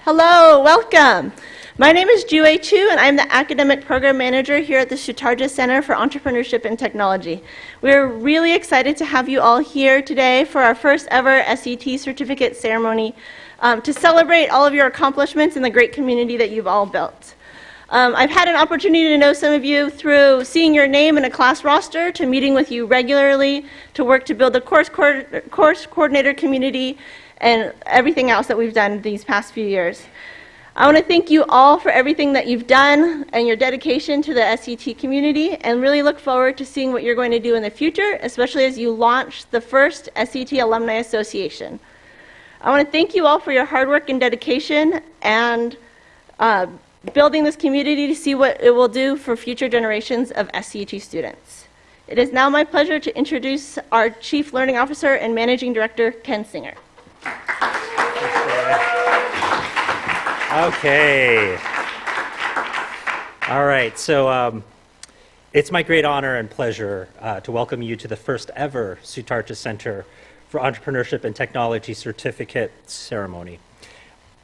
Hello, welcome. My name is Ju-Wei Chu, and I'm the Academic Program Manager here at the Shutarja Center for Entrepreneurship and Technology. We're really excited to have you all here today for our first ever SET certificate ceremony to celebrate all of your accomplishments and the great community that you've all built. I've had an opportunity to know some of you through seeing your name in a class roster, to meeting with you regularly, to work to build the course coordinator community, and everything else that we've done these past few years. I want to thank you all for everything that you've done and your dedication to the SET community, and really look forward to seeing what you're going to do in the future, especially as you launch the first SET Alumni Association. I want to thank you all for your hard work and dedication and building this community to see what it will do for future generations of SET students. It is now my pleasure to introduce our Chief Learning Officer and Managing Director, Ken Singer. Okay. All right, so it's my great honor and pleasure to welcome you to the first ever Shutarja Center for Entrepreneurship and Technology certificate ceremony.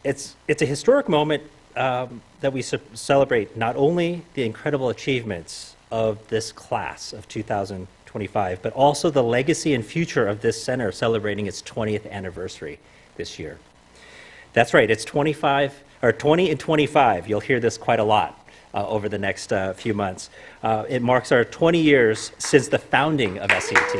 It's a historic moment that we celebrate not only the incredible achievements of this class of 2025, but also the legacy and future of this center celebrating its 20th anniversary this year. That's right, it's 20 and 25. You'll hear this quite a lot over the next few months. It marks our 20 years since the founding of SET.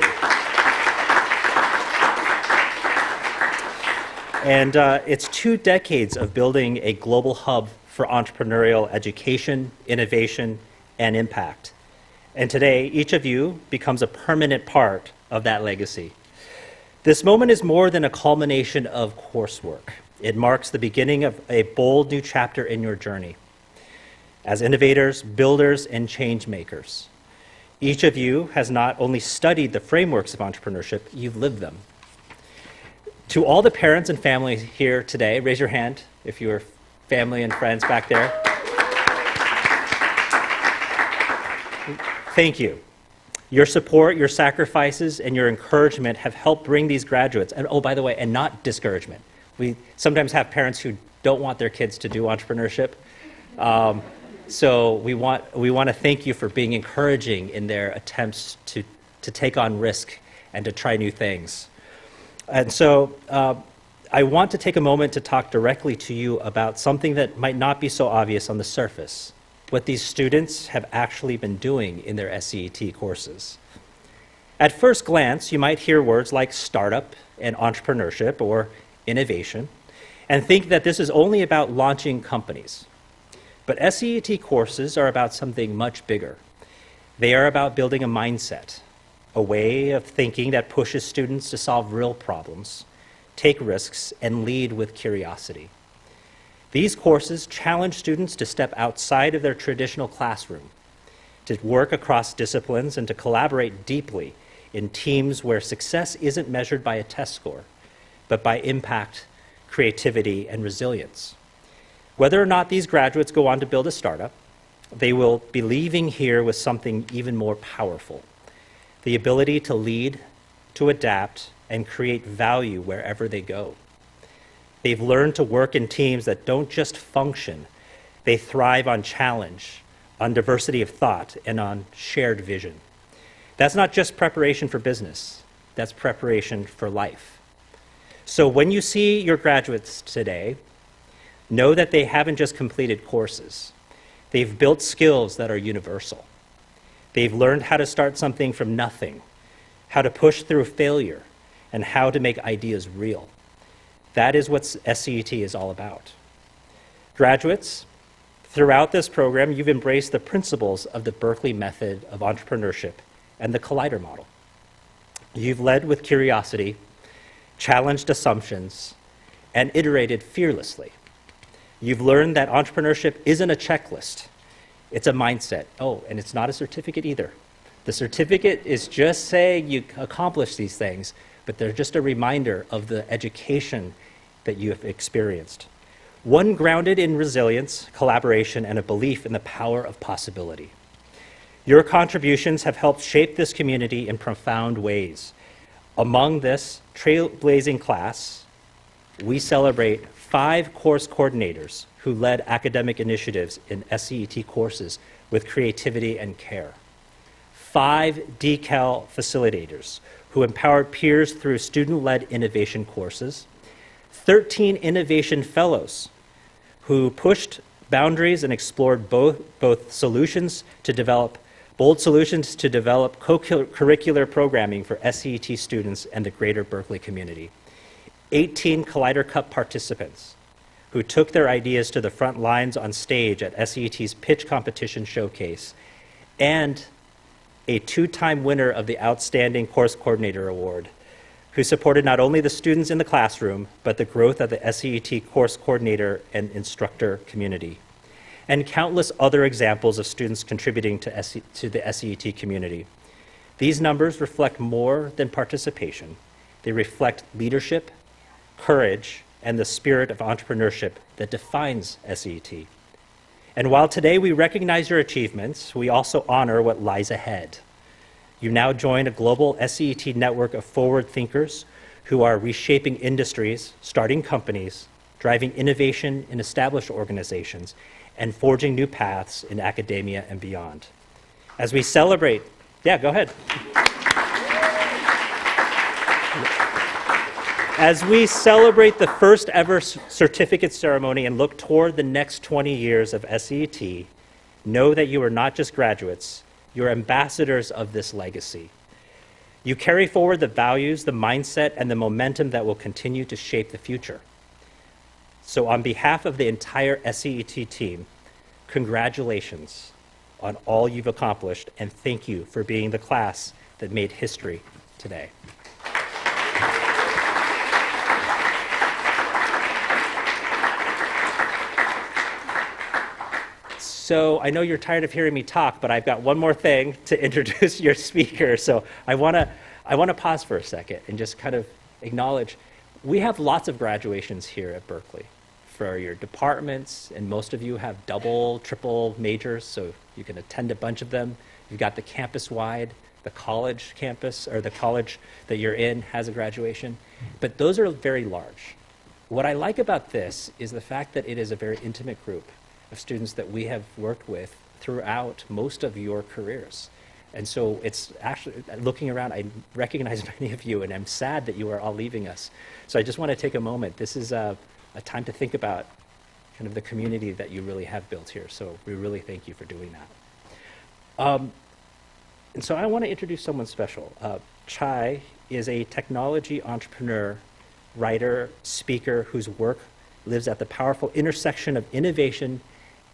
And it's 2 decades of building a global hub for entrepreneurial education, innovation, and impact. And today, each of you becomes a permanent part of that legacy. This moment is more than a culmination of coursework. It marks the beginning of a bold new chapter in your journey as innovators, builders, and change makers. Each of you has not only studied the frameworks of entrepreneurship, you've lived them. To all the parents and families here today, raise your hand if you're family and friends back there. Thank you. Your support, your sacrifices, and your encouragement have helped bring these graduates, and oh, by the way, and not discouragement. We sometimes have parents who don't want their kids to do entrepreneurship. So we want to thank you for being encouraging in their attempts to take on risk and to try new things. And so I want to take a moment to talk directly to you about something that might not be so obvious on the surface, what these students have actually been doing in their SET courses. At first glance, you might hear words like startup and entrepreneurship or innovation and think that this is only about launching companies. But SET courses are about something much bigger. They are about building a mindset, a way of thinking that pushes students to solve real problems, take risks, and lead with curiosity. These courses challenge students to step outside of their traditional classroom, to work across disciplines, and to collaborate deeply in teams where success isn't measured by a test score, but by impact, creativity, and resilience. Whether or not these graduates go on to build a startup, they will be leaving here with something even more powerful: the ability to lead, to adapt, and create value wherever they go. They've learned to work in teams that don't just function, they thrive on challenge, on diversity of thought, and on shared vision. That's not just preparation for business, that's preparation for life. So when you see your graduates today, know that they haven't just completed courses. They've built skills that are universal. They've learned how to start something from nothing, how to push through failure, and how to make ideas real. That is what SET is all about. Graduates, throughout this program, you've embraced the principles of the Berkeley method of entrepreneurship and the Collider model. You've led with curiosity, challenged assumptions, and iterated fearlessly. You've learned that entrepreneurship isn't a checklist, it's a mindset. Oh, and it's not a certificate either. The certificate is just saying you accomplished these things, but they're just a reminder of the education that you have experienced. One grounded in resilience, collaboration, and a belief in the power of possibility. Your contributions have helped shape this community in profound ways. Among this trailblazing class, we celebrate 5 course coordinators who led academic initiatives in SEET courses with creativity and care, 5 DECAL facilitators who empowered peers through student-led innovation courses, 13 innovation fellows who pushed boundaries and explored both solutions to develop bold solutions to develop co-curricular programming for SEET students and the greater Berkeley community. 18 Collider Cup participants who took their ideas to the front lines on stage at SEET's pitch competition showcase, and a 2-time winner of the Outstanding Course Coordinator Award, who supported not only the students in the classroom, but the growth of the SEET course coordinator and instructor community, and countless other examples of students contributing to the SEET community. These numbers reflect more than participation. They reflect leadership, courage, and the spirit of entrepreneurship that defines SEET. And while today we recognize your achievements, we also honor what lies ahead. You now join a global SEET network of forward thinkers who are reshaping industries, starting companies, driving innovation in established organizations, and forging new paths in academia and beyond. As we celebrate, yeah, go ahead. As we celebrate the first ever certificate ceremony and look toward the next 20 years of SEET, know that you are not just graduates, you're ambassadors of this legacy. You carry forward the values, the mindset, and the momentum that will continue to shape the future. So on behalf of the entire SEET team, congratulations on all you've accomplished, and thank you for being the class that made history today. So I know you're tired of hearing me talk, but I've got one more thing to introduce your speaker. So I want to pause for a second and just kind of acknowledge we have lots of graduations here at Berkeley for your departments, and most of you have double, triple majors, so you can attend a bunch of them. You've got the campus-wide, the college campus, or the college that you're in has a graduation, but those are very large. What I like about this is the fact that it is a very intimate group of students that we have worked with throughout most of your careers. And so it's actually, looking around, I recognize many of you, and I'm sad that you are all leaving us. So I just want to take a moment. This is a time to think about kind of the community that you really have built here. So we really thank you for doing that. And so I want to introduce someone special. Chai is a technology entrepreneur, writer, speaker whose work lives at the powerful intersection of innovation,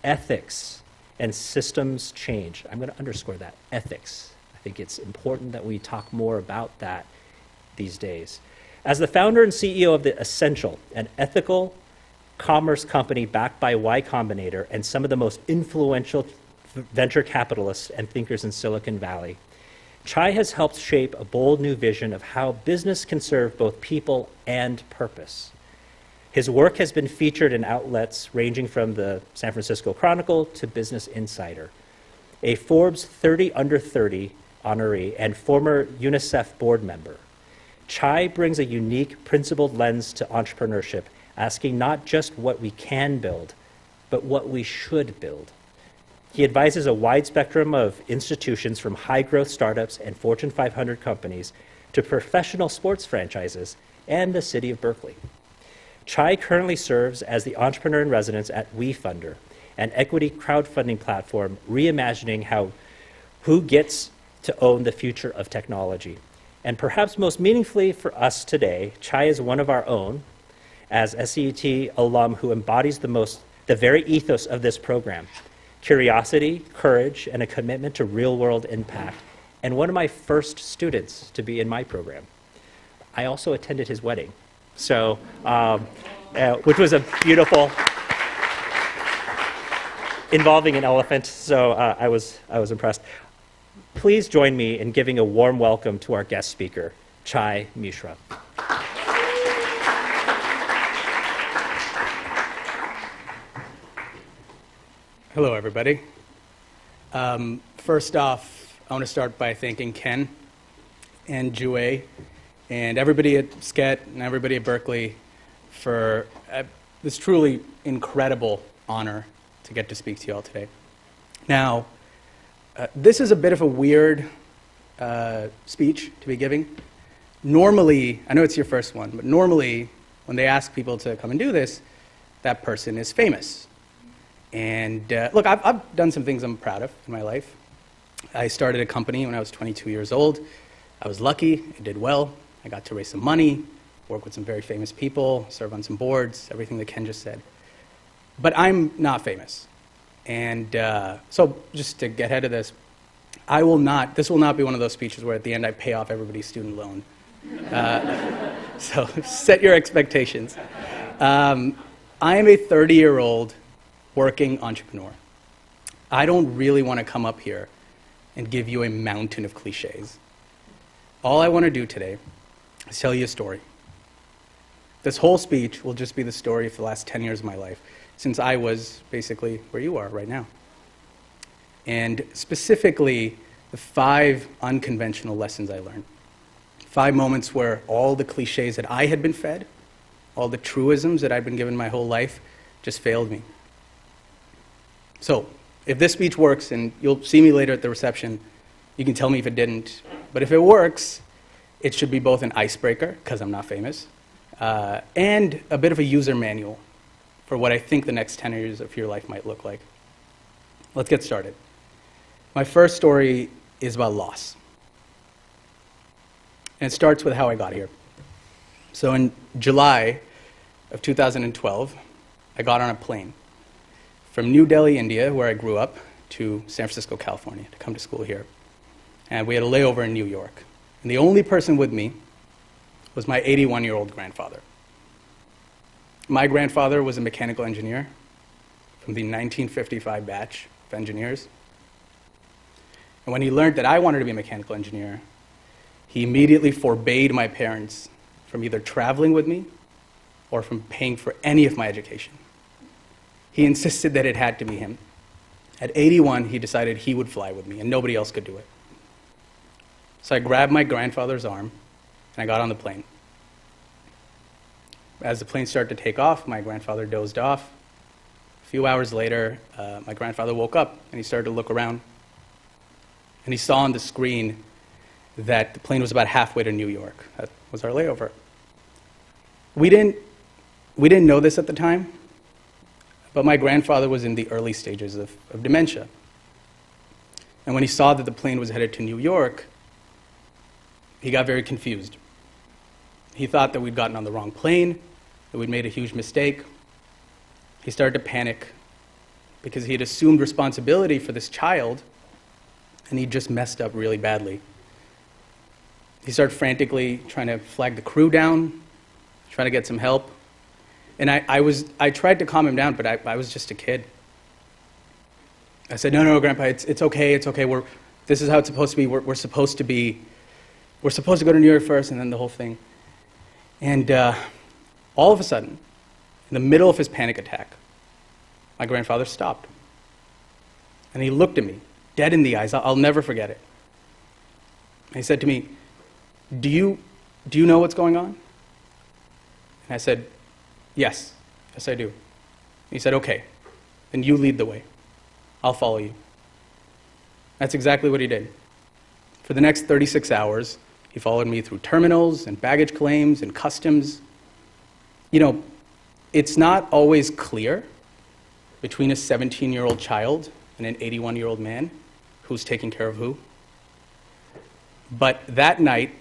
ethics, and systems change. I'm going to underscore that, ethics. I think it's important that we talk more about that these days. As the founder and CEO of The Essential, an ethical commerce company backed by Y Combinator and some of the most influential venture capitalists and thinkers in Silicon Valley, Chai has helped shape a bold new vision of how business can serve both people and purpose. His work has been featured in outlets ranging from the San Francisco Chronicle to Business Insider. A Forbes 30 Under 30 honoree and former UNICEF board member, Chai brings a unique, principled lens to entrepreneurship, asking not just what we can build, but what we should build. He advises a wide spectrum of institutions from high-growth startups and Fortune 500 companies to professional sports franchises and the city of Berkeley. Chai currently serves as the entrepreneur in residence at WeFunder, an equity crowdfunding platform reimagining who gets to own the future of technology. And perhaps most meaningfully for us today, Chai is one of our own, as SEET alum who embodies the very ethos of this program: curiosity, courage, and a commitment to real-world impact, and one of my first students to be in my program. I also attended his wedding. So, which was a beautiful, involving an elephant. So I was impressed. Please join me in giving a warm welcome to our guest speaker, Chai Mishra. Hello, everybody. First off, I want to start by thanking Ken and Jue and everybody at SCET and everybody at Berkeley for this truly incredible honor to get to speak to you all today. Now, this is a bit of a weird speech to be giving. Normally, I know it's your first one, but normally when they ask people to come and do this, that person is famous. And look, I've done some things I'm proud of in my life. I started a company when I was 22 years old. I was lucky, it did well. I got to raise some money, work with some very famous people, serve on some boards, everything that Ken just said. But I'm not famous. And so just to get ahead of this, this will not be one of those speeches where at the end I pay off everybody's student loan. So set your expectations. I am a 30-year-old working entrepreneur. I don't really want to come up here and give you a mountain of cliches. All I want to do today is tell you a story. This whole speech will just be the story of the last 10 years of my life, since I was basically where you are right now. And specifically, the 5 unconventional lessons I learned. 5 moments where all the cliches that I had been fed, all the truisms that I'd been given my whole life, just failed me. So, if this speech works, and you'll see me later at the reception, you can tell me if it didn't. But if it works, it should be both an icebreaker, because I'm not famous, and a bit of a user manual for what I think the next 10 years of your life might look like. Let's get started. My first story is about loss. And it starts with how I got here. So in July of 2012, I got on a plane from New Delhi, India, where I grew up, to San Francisco, California, to come to school here. And we had a layover in New York. And the only person with me was my 81-year-old grandfather. My grandfather was a mechanical engineer from the 1955 batch of engineers. And when he learned that I wanted to be a mechanical engineer, he immediately forbade my parents from either traveling with me or from paying for any of my education. He insisted that it had to be him. At 81, he decided he would fly with me, and nobody else could do it. So I grabbed my grandfather's arm, and I got on the plane. As the plane started to take off, my grandfather dozed off. A few hours later, my grandfather woke up, and he started to look around. And he saw on the screen that the plane was about halfway to New York. That was our layover. We didn't know this at the time, but my grandfather was in the early stages of dementia. And when he saw that the plane was headed to New York, he got very confused. He thought that we'd gotten on the wrong plane, that we'd made a huge mistake. He started to panic because he had assumed responsibility for this child, and he just messed up really badly. He started frantically trying to flag the crew down, trying to get some help. And I tried to calm him down, but I was just a kid. I said, no, Grandpa, it's okay. This is how it's supposed to be. We're supposed to go to New York first, and then the whole thing. And all of a sudden, in the middle of his panic attack, my grandfather stopped. And he looked at me, dead in the eyes. I'll never forget it. And he said to me, do you know what's going on? And I said, yes, I do. And he said, okay, then you lead the way. I'll follow you. That's exactly what he did. For the next 36 hours, he followed me through terminals and baggage claims and customs. You know, it's not always clear between a 17-year-old child and an 81-year-old man who's taking care of who. But that night,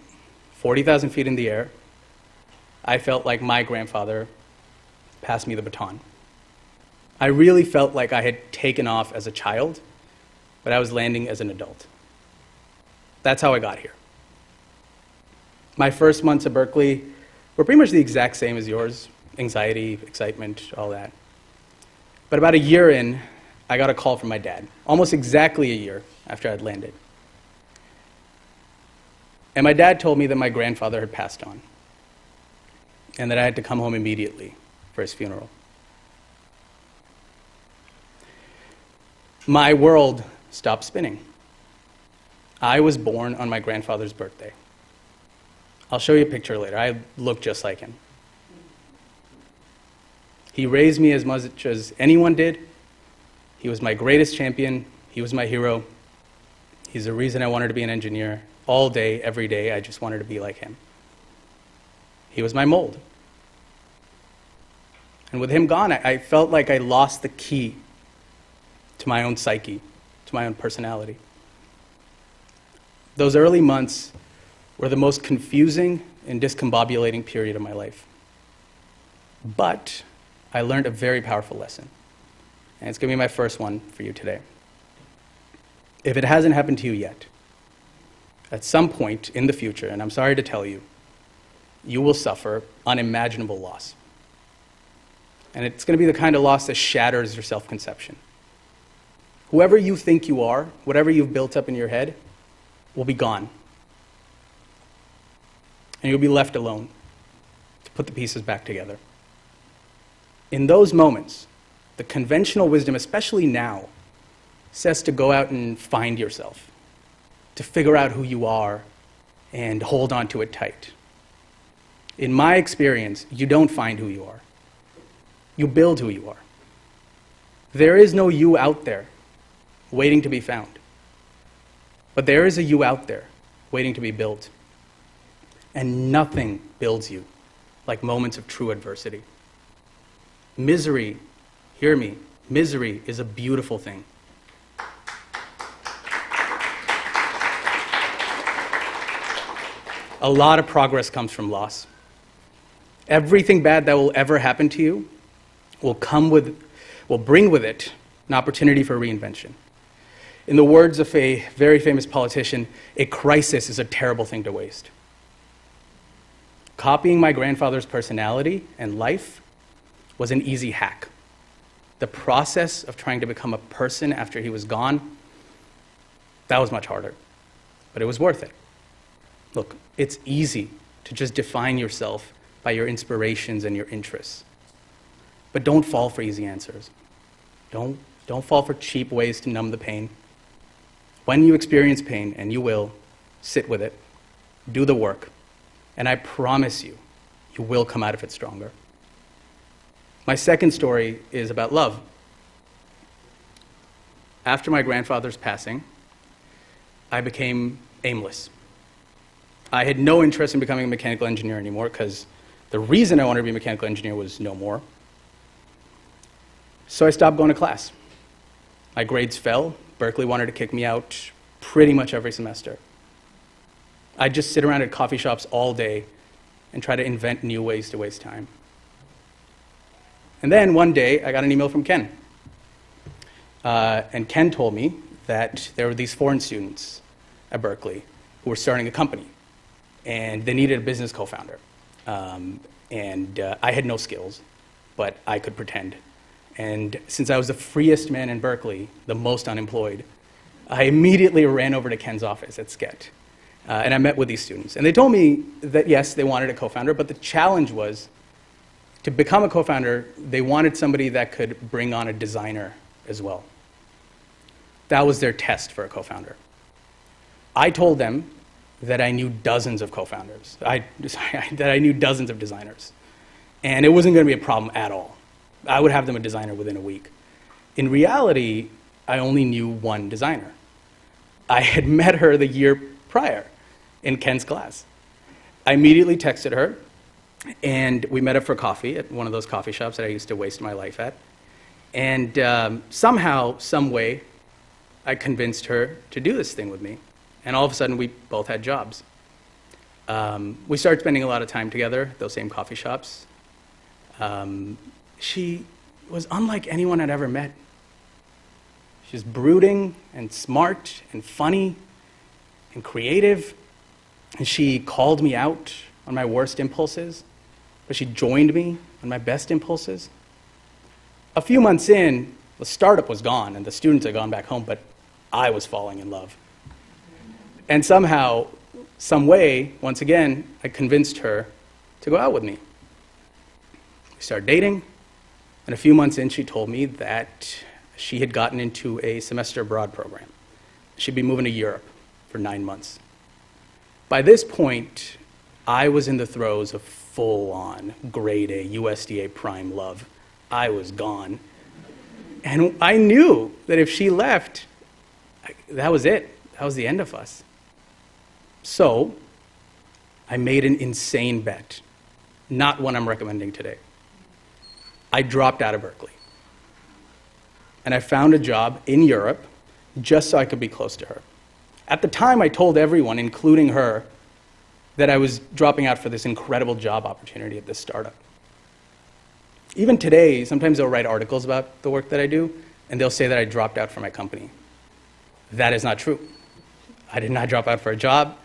40,000 feet in the air, I felt like my grandfather passed me the baton. I really felt like I had taken off as a child, but I was landing as an adult. That's how I got here. My first months at Berkeley were pretty much the exact same as yours. Anxiety, excitement, all that. But about a year in, I got a call from my dad, almost exactly a year after I'd landed. And my dad told me that my grandfather had passed on, and that I had to come home immediately for his funeral. My world stopped spinning. I was born on my grandfather's birthday. I'll show you a picture later. I look just like him. He raised me as much as anyone did. He was my greatest champion. He was my hero. He's the reason I wanted to be an engineer. All day, every day, I just wanted to be like him. He was my mold. And with him gone, I felt like I lost the key to my own psyche, to my own personality. Those early months were the most confusing and discombobulating period of my life. But I learned a very powerful lesson. And it's going to be my first one for you today. If it hasn't happened to you yet, at some point in the future, and I'm sorry to tell you, you will suffer unimaginable loss. And it's going to be the kind of loss that shatters your self-conception. Whoever you think you are, whatever you've built up in your head, will be gone. And you'll be left alone to put the pieces back together. In those moments, the conventional wisdom, especially now, says to go out and find yourself, to figure out who you are and hold on to it tight. In my experience, you don't find who you are. You build who you are. There is no you out there waiting to be found. But there is a you out there waiting to be built. And nothing builds you like moments of true adversity. Misery, hear me, misery is a beautiful thing. A lot of progress comes from loss. Everything bad that will ever happen to you will bring with it an opportunity for reinvention. In the words of a very famous politician, a crisis is a terrible thing to waste. Copying my grandfather's personality and life was an easy hack. The process of trying to become a person after he was gone, that was much harder, but it was worth it. Look, it's easy to just define yourself by your inspirations and your interests. But don't fall for easy answers. Don't fall for cheap ways to numb the pain. When you experience pain, and you will, sit with it, do the work, and I promise you, you will come out of it stronger. My second story is about love. After my grandfather's passing, I became aimless. I had no interest in becoming a mechanical engineer anymore because the reason I wanted to be a mechanical engineer was no more. So I stopped going to class. My grades fell. Berkeley wanted to kick me out pretty much every semester. I'd just sit around at coffee shops all day and try to invent new ways to waste time. And then one day, I got an email from Ken. And Ken told me that there were these foreign students at Berkeley who were starting a company, and they needed a business co-founder. I had no skills, but I could pretend. And since I was the freest man in Berkeley, the most unemployed, I immediately ran over to Ken's office at SCET. And I met with these students. And they told me that, yes, they wanted a co-founder, but the challenge was to become a co-founder, they wanted somebody that could bring on a designer as well. That was their test for a co-founder. I told them that I knew dozens of co-founders, that I knew dozens of designers. And it wasn't going to be a problem at all. I would have them a designer within a week. In reality, I only knew one designer. I had met her the year prior in Ken's class. I immediately texted her, and we met up for coffee at one of those coffee shops that I used to waste my life at. And somehow, some way, I convinced her to do this thing with me. And all of a sudden, we both had jobs. We started spending a lot of time together, those same coffee shops. She was unlike anyone I'd ever met. She's brooding and smart and funny and creative. And she called me out on my worst impulses, but she joined me on my best impulses. A few months in, the startup was gone and the students had gone back home, but I was falling in love. And somehow, some way, once again, I convinced her to go out with me. We started dating, and a few months in, she told me that she had gotten into a semester abroad program. She'd be moving to Europe for 9 months. By this point, I was in the throes of full-on grade A USDA prime love. I was gone. And I knew that if she left, that was it. That was the end of us. So I made an insane bet, not one I'm recommending today. I dropped out of Berkeley. And I found a job in Europe just so I could be close to her. At the time, I told everyone, including her, that I was dropping out for this incredible job opportunity at this startup. Even today, sometimes they'll write articles about the work that I do, and they'll say that I dropped out for my company. That is not true. I did not drop out for a job.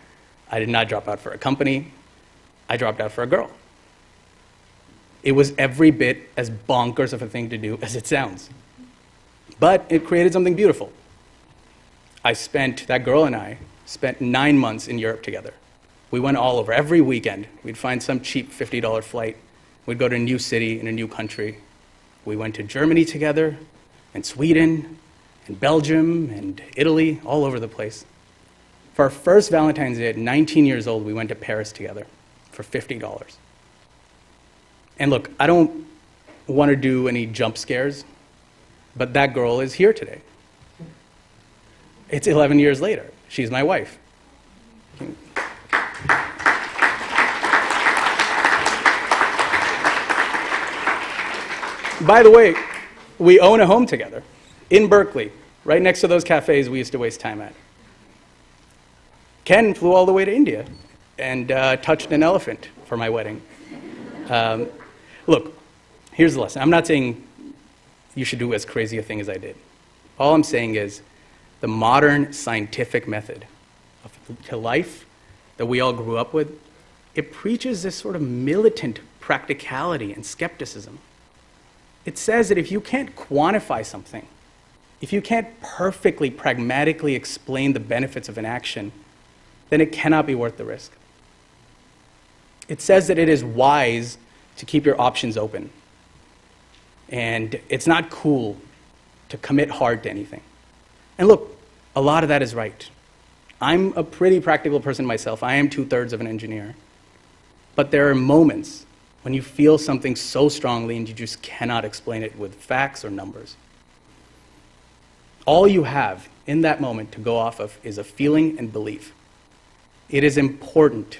I did not drop out for a company. I dropped out for a girl. It was every bit as bonkers of a thing to do as it sounds. But it created something beautiful. That girl and I spent 9 months in Europe together. We went all over. Every weekend, we'd find some cheap $50 flight. We'd go to a new city in a new country. We went to Germany together, and Sweden, and Belgium, and Italy, all over the place. For our first Valentine's Day at 19 years old, we went to Paris together for $50. And look, I don't want to do any jump scares, but that girl is here today. It's 11 years later. She's my wife. By the way, we own a home together in Berkeley, right next to those cafes we used to waste time at. Ken flew all the way to India and touched an elephant for my wedding. Look, here's the lesson. I'm not saying you should do as crazy a thing as I did. All I'm saying is the modern scientific method to life that we all grew up with, it preaches this sort of militant practicality and skepticism. It says that if you can't quantify something, if you can't perfectly, pragmatically explain the benefits of an action, then it cannot be worth the risk. It says that it is wise to keep your options open. And it's not cool to commit hard to anything. And look, a lot of that is right. I'm a pretty practical person myself. I am 2/3 of an engineer. But there are moments when you feel something so strongly and you just cannot explain it with facts or numbers. All you have in that moment to go off of is a feeling and belief. It is important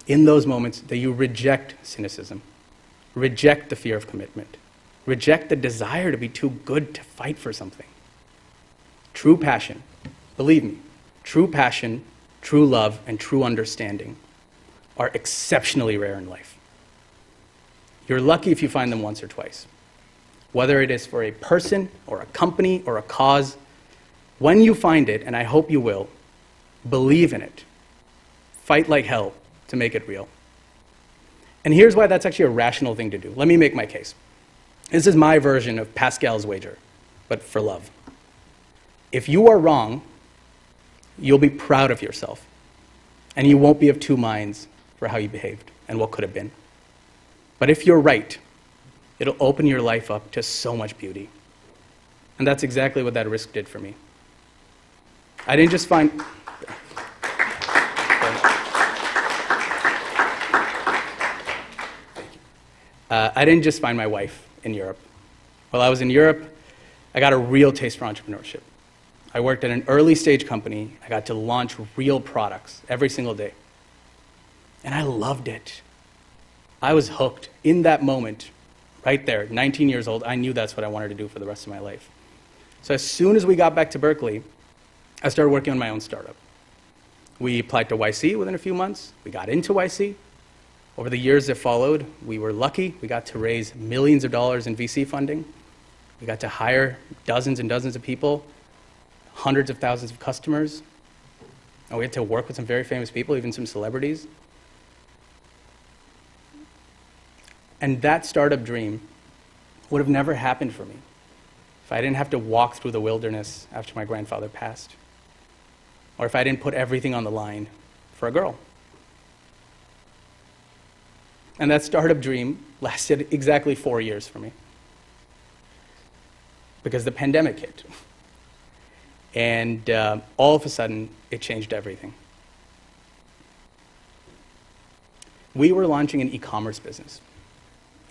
in those moments that you reject cynicism, reject the fear of commitment, reject the desire to be too good to fight for something. True passion, believe me, true passion, true love, and true understanding are exceptionally rare in life. You're lucky if you find them once or twice. Whether it is for a person or a company or a cause, when you find it, and I hope you will, believe in it. Fight like hell to make it real. And here's why that's actually a rational thing to do. Let me make my case. This is my version of Pascal's wager, but for love. If you are wrong, you'll be proud of yourself, and you won't be of two minds for how you behaved and what could have been. But if you're right, it'll open your life up to so much beauty. And that's exactly what that risk did for me. I didn't just find... I didn't just find my wife in Europe. While I was in Europe, I got a real taste for entrepreneurship. I worked at an early stage company. I got to launch real products every single day. And I loved it. I was hooked in that moment, right there, 19 years old. I knew that's what I wanted to do for the rest of my life. So as soon as we got back to Berkeley, I started working on my own startup. We applied to YC within a few months. We got into YC. Over the years that followed, we were lucky. We got to raise millions of dollars in VC funding. We got to hire dozens and dozens of people, hundreds of thousands of customers. And we had to work with some very famous people, even some celebrities. And that startup dream would have never happened for me if I didn't have to walk through the wilderness after my grandfather passed, or if I didn't put everything on the line for a girl. And that startup dream lasted exactly 4 years for me, because the pandemic hit. And all of a sudden, it changed everything. We were launching an e-commerce business.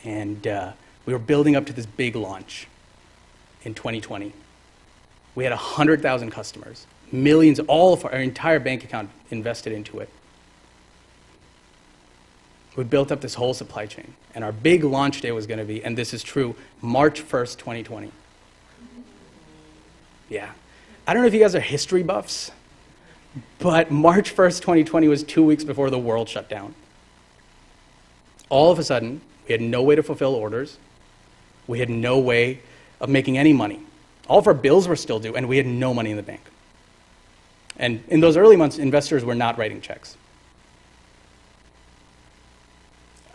And We were building up to this big launch in 2020. We had 100,000 customers, millions, all of our entire bank account invested into it. We built up this whole supply chain, and our big launch day was going to be, and this is true, March 1st, 2020. Yeah. I don't know if you guys are history buffs, but March 1st, 2020 was 2 weeks before the world shut down. All of a sudden, we had no way to fulfill orders. We had no way of making any money. All of our bills were still due, and we had no money in the bank. And in those early months, investors were not writing checks.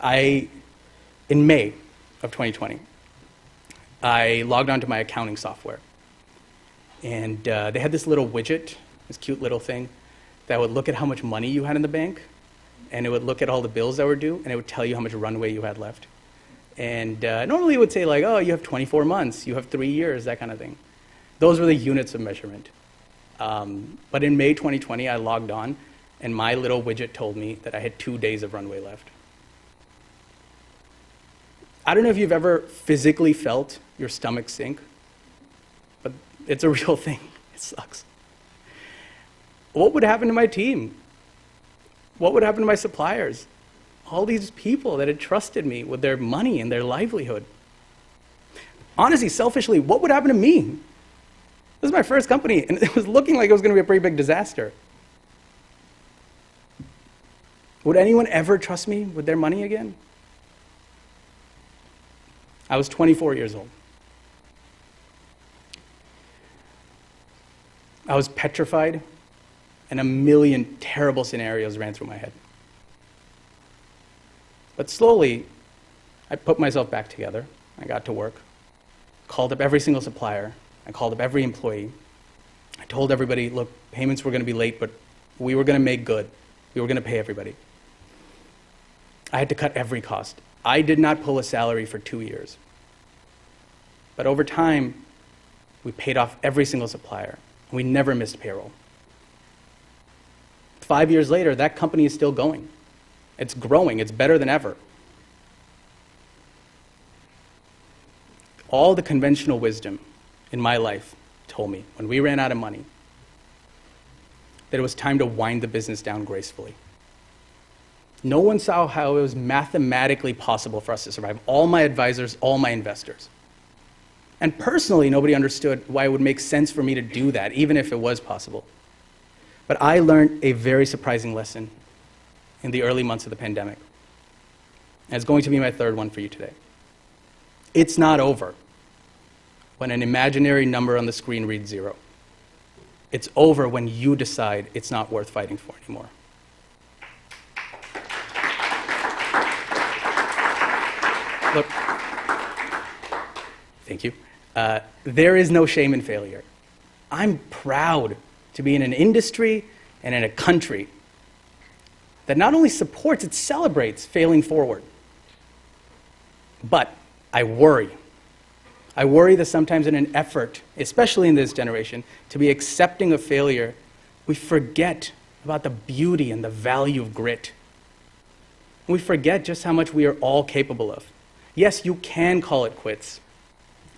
In May of 2020, I logged onto my accounting software. And they had this little widget, this cute little thing, that would look at how much money you had in the bank, and it would look at all the bills that were due, and it would tell you how much runway you had left. And normally it would say like, oh, you have 24 months, you have 3 years, that kind of thing. Those were the units of measurement. But in May 2020, I logged on, and my little widget told me that I had 2 days of runway left. I don't know if you've ever physically felt your stomach sink, but it's a real thing. It sucks. What would happen to my team? What would happen to my suppliers? All these people that had trusted me with their money and their livelihood. Honestly, selfishly, what would happen to me? This was my first company, and it was looking like it was going to be a pretty big disaster. Would anyone ever trust me with their money again? I was 24 years old. I was petrified, and a million terrible scenarios ran through my head. But slowly, I put myself back together. I got to work, called up every single supplier. I called up every employee. I told everybody, look, payments were going to be late, but we were going to make good. We were going to pay everybody. I had to cut every cost. I did not pull a salary for 2 years. But over time, we paid off every single supplier. We never missed payroll. 5 years later, that company is still going. It's growing. It's better than ever. All the conventional wisdom in my life told me, when we ran out of money, that it was time to wind the business down gracefully. No one saw how it was mathematically possible for us to survive. All my advisors, all my investors. And personally, nobody understood why it would make sense for me to do that, even if it was possible. But I learned a very surprising lesson in the early months of the pandemic. And it's going to be my third one for you today. It's not over when an imaginary number on the screen reads 0. It's over when you decide it's not worth fighting for anymore. Look, thank you. There is no shame in failure. I'm proud to be in an industry and in a country that not only supports, it celebrates failing forward. But I worry. I worry that sometimes in an effort, especially in this generation, to be accepting of failure, we forget about the beauty and the value of grit. We forget just how much we are all capable of. Yes, you can call it quits,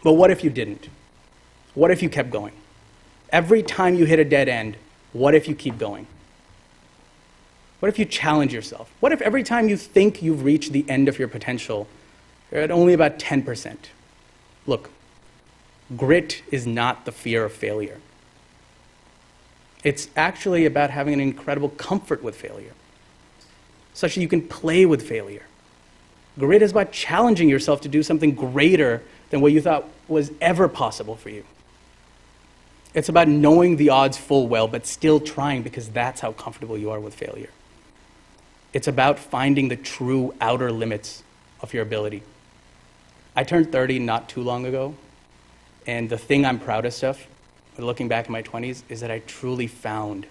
but what if you didn't? What if you kept going? Every time you hit a dead end, what if you keep going? What if you challenge yourself? What if every time you think you've reached the end of your potential, you're at only about 10%? Look, grit is not the fear of failure. It's actually about having an incredible comfort with failure, such that you can play with failure. Grit is about challenging yourself to do something greater than what you thought was ever possible for you. It's about knowing the odds full well, but still trying because that's how comfortable you are with failure. It's about finding the true outer limits of your ability. I turned 30 not too long ago, and the thing I'm proudest of, looking back in my 20s, is that I truly found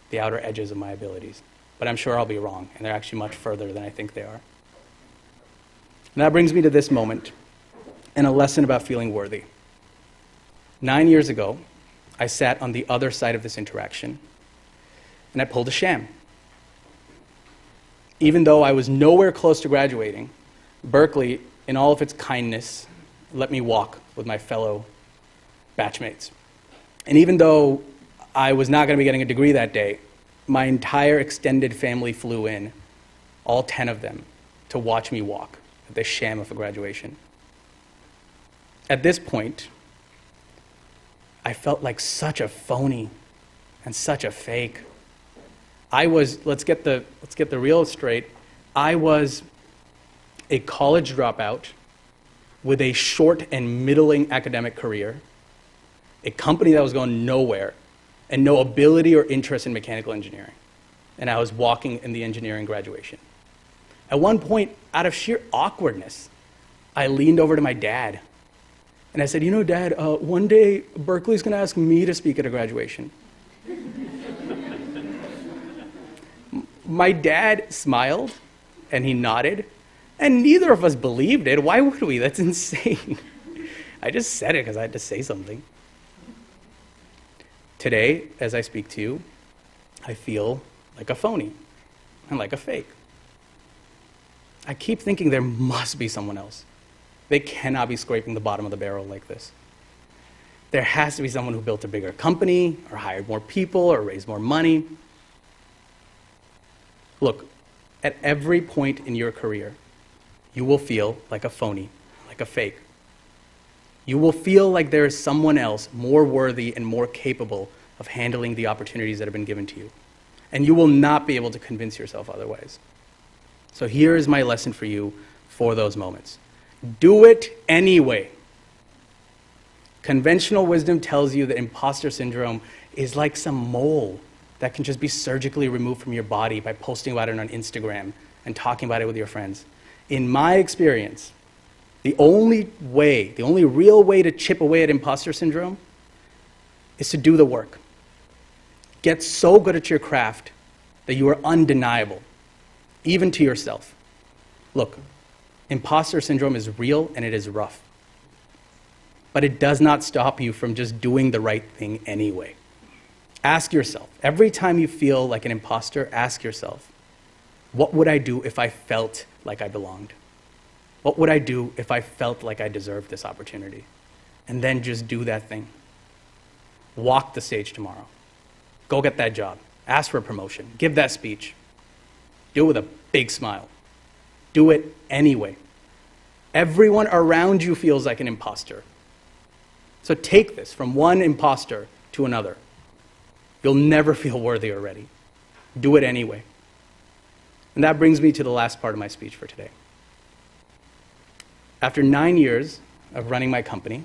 the outer edges of my abilities. But I'm sure I'll be wrong, and they're actually much further than I think they are. And that brings me to this moment, and a lesson about feeling worthy. 9 years ago, I sat on the other side of this interaction, and I pulled a sham. Even though I was nowhere close to graduating, Berkeley in all of its kindness, let me walk with my fellow batchmates. And even though I was not going to be getting a degree that day, my entire extended family flew in, all 10 of them, to watch me walk at this sham of a graduation. At this point, I felt like such a phony and such a fake. I was, let's get the real straight, I was a college dropout with a short and middling academic career, a company that was going nowhere, and no ability or interest in mechanical engineering. And I was walking in the engineering graduation. At one point, out of sheer awkwardness, I leaned over to my dad, and I said, you know, Dad, one day Berkeley's going to ask me to speak at a graduation. My dad smiled, and he nodded, and neither of us believed it. Why would we? That's insane. I just said it because I had to say something. Today, as I speak to you, I feel like a phony and like a fake. I keep thinking there must be someone else. They cannot be scraping the bottom of the barrel like this. There has to be someone who built a bigger company, or hired more people, or raised more money. Look, at every point in your career, you will feel like a phony, like a fake. You will feel like there is someone else more worthy and more capable of handling the opportunities that have been given to you. And you will not be able to convince yourself otherwise. So here is my lesson for you for those moments. Do it anyway. Conventional wisdom tells you that imposter syndrome is like some mole that can just be surgically removed from your body by posting about it on Instagram and talking about it with your friends. In my experience, the only real way to chip away at imposter syndrome is to do the work. Get so good at your craft that you are undeniable, even to yourself. Look, imposter syndrome is real and it is rough. But it does not stop you from just doing the right thing anyway. Ask yourself, every time you feel like an imposter, ask yourself, what would I do if I felt like I belonged? What would I do if I felt like I deserved this opportunity? And then just do that thing. Walk the stage tomorrow. Go get that job. Ask for a promotion. Give that speech. Do it with a big smile. Do it anyway. Everyone around you feels like an imposter. So take this from one imposter to another. You'll never feel worthy or ready. Do it anyway. And that brings me to the last part of my speech for today. After 9 years of running my company,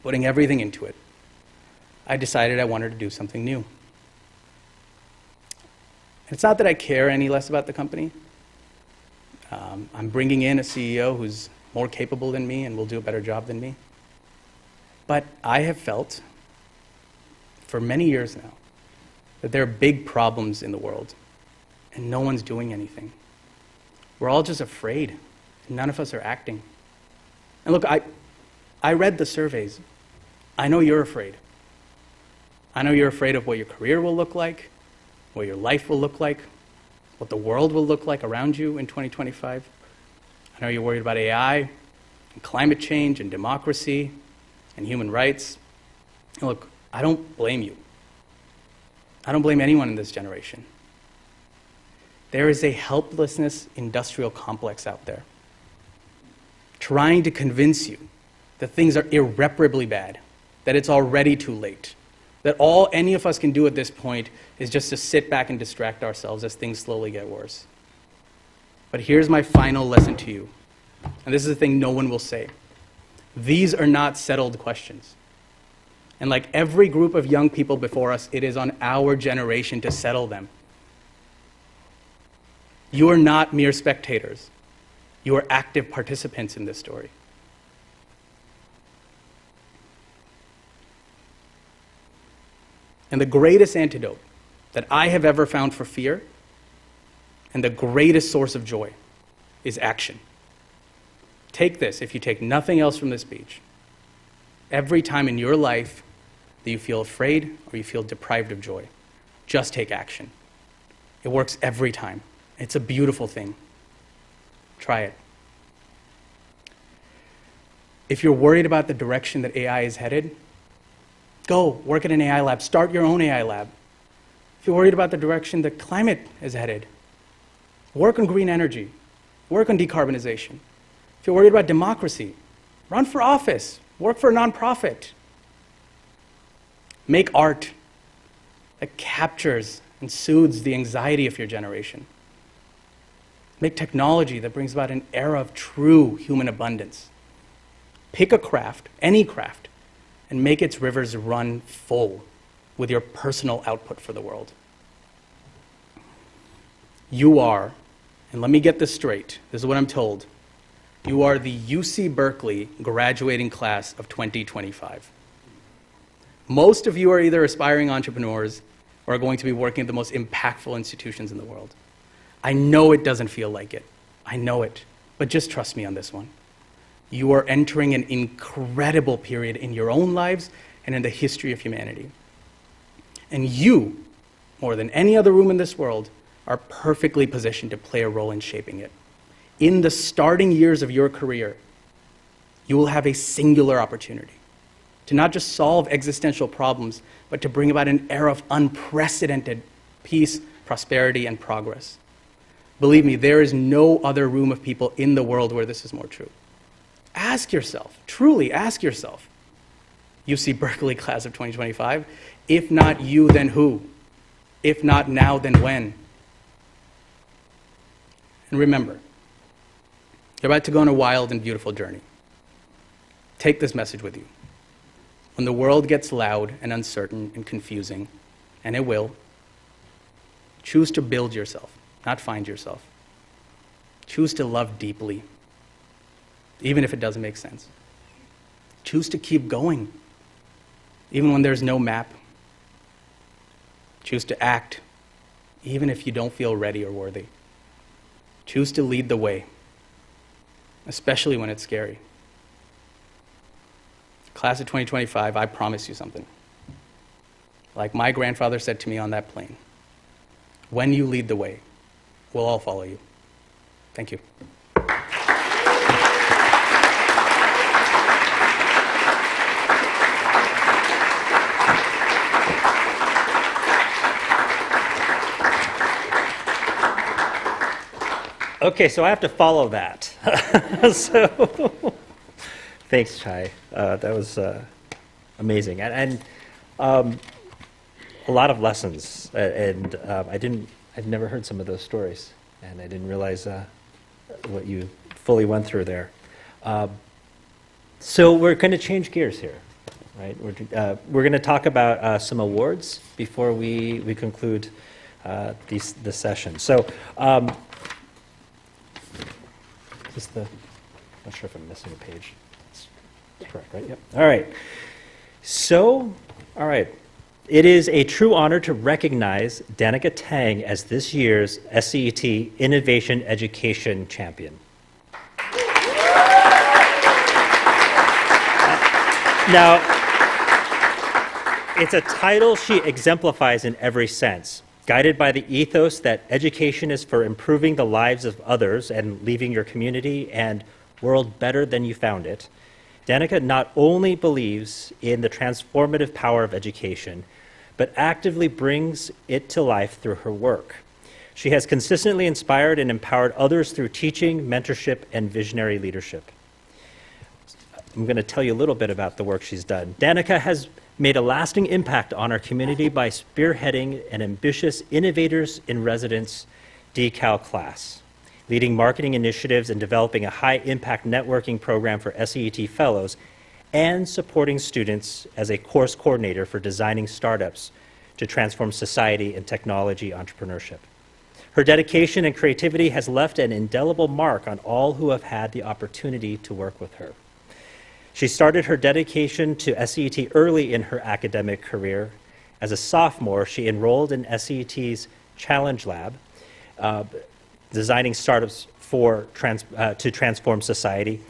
putting everything into it, I decided I wanted to do something new. It's not that I care any less about the company. I'm bringing in a CEO who's more capable than me and will do a better job than me. But I have felt for many years now that there are big problems in the world and no one's doing anything. We're all just afraid. None of us are acting. And look, I read the surveys. I know you're afraid. I know you're afraid of what your career will look like, what your life will look like, what the world will look like around you in 2025. I know you're worried about AI, and climate change, and democracy, and human rights. And look, I don't blame you. I don't blame anyone in this generation. There is a helplessness industrial complex out there, trying to convince you that things are irreparably bad, that it's already too late, that all any of us can do at this point is just to sit back and distract ourselves as things slowly get worse. But here's my final lesson to you, and this is the thing no one will say. These are not settled questions. And like every group of young people before us, it is on our generation to settle them. You are not mere spectators. You are active participants in this story. And the greatest antidote that I have ever found for fear, and the greatest source of joy, is action. Take this, if you take nothing else from this speech. Every time in your life that you feel afraid or you feel deprived of joy, just take action. It works every time. It's a beautiful thing. Try it. If you're worried about the direction that AI is headed, go work at an AI lab. Start your own AI lab. If you're worried about the direction that climate is headed, work on green energy. Work on decarbonization. If you're worried about democracy, run for office. Work for a nonprofit. Make art that captures and soothes the anxiety of your generation. Make technology that brings about an era of true human abundance. Pick a craft, any craft, and make its rivers run full with your personal output for the world. You are, and let me get this straight, this is what I'm told, you are the UC Berkeley graduating class of 2025. Most of you are either aspiring entrepreneurs or are going to be working at the most impactful institutions in the world. I know it doesn't feel like it. I know it. But just trust me on this one. You are entering an incredible period in your own lives and in the history of humanity. And you, more than any other room in this world, are perfectly positioned to play a role in shaping it. In the starting years of your career, you will have a singular opportunity to not just solve existential problems, but to bring about an era of unprecedented peace, prosperity, and progress. Believe me, there is no other room of people in the world where this is more true. Ask yourself, truly ask yourself, UC Berkeley class of 2025, if not you, then who? If not now, then when? And remember, you're about to go on a wild and beautiful journey. Take this message with you. When the world gets loud and uncertain and confusing, and it will, choose to build yourself, not find yourself. Choose to love deeply, even if it doesn't make sense. Choose to keep going, even when there's no map. Choose to act, even if you don't feel ready or worthy. Choose to lead the way, especially when it's scary. Class of 2025, I promise you something. Like my grandfather said to me on that plane, when you lead the way, we'll all follow you. Thank you. Okay, so I have to follow that. So, thanks, Chai. That was amazing, and a lot of lessons. And I'd never heard some of those stories, and I didn't realize what you fully went through there. So we're going to change gears here, right? We're going to talk about some awards before we conclude the session. So. I'm not sure if I'm missing a page. That's correct, right? Yep. All right. So, all right. It is a true honor to recognize Danica Tang as this year's SCET Innovation Education Champion. Now, it's a title she exemplifies in every sense. Guided by the ethos that education is for improving the lives of others and leaving your community and world better than you found it, Danica not only believes in the transformative power of education, but actively brings it to life through her work. She has consistently inspired and empowered others through teaching, mentorship, and visionary leadership. I'm going to tell you a little bit about the work she's done. Danica has made a lasting impact on our community by spearheading an ambitious Innovators in Residence DECAL class, leading marketing initiatives and developing a high-impact networking program for SCET fellows, and supporting students as a course coordinator for designing startups to transform society and technology entrepreneurship. Her dedication and creativity has left an indelible mark on all who have had the opportunity to work with her. She started her dedication to SCET early in her academic career. As a sophomore, she enrolled in SCET's Challenge Lab, designing startups to transform society.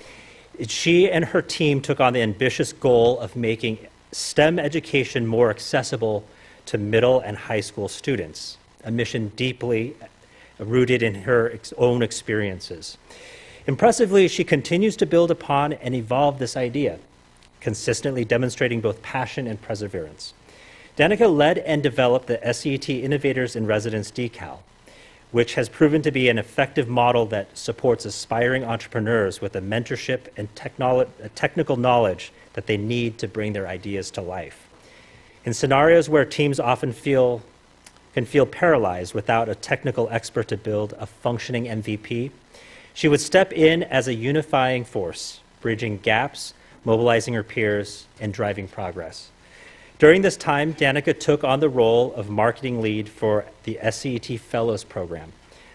She and her team took on the ambitious goal of making STEM education more accessible to middle and high school students, a mission deeply rooted in her own experiences. Impressively, she continues to build upon and evolve this idea, consistently demonstrating both passion and perseverance. Danica led and developed the SCET Innovators in Residence decal, which has proven to be an effective model that supports aspiring entrepreneurs with the mentorship and technical knowledge that they need to bring their ideas to life. In scenarios where teams often can feel paralyzed without a technical expert to build a functioning MVP, she would step in as a unifying force, bridging gaps, mobilizing her peers, and driving progress. During this time, Danica took on the role of marketing lead for the SCET Fellows Program,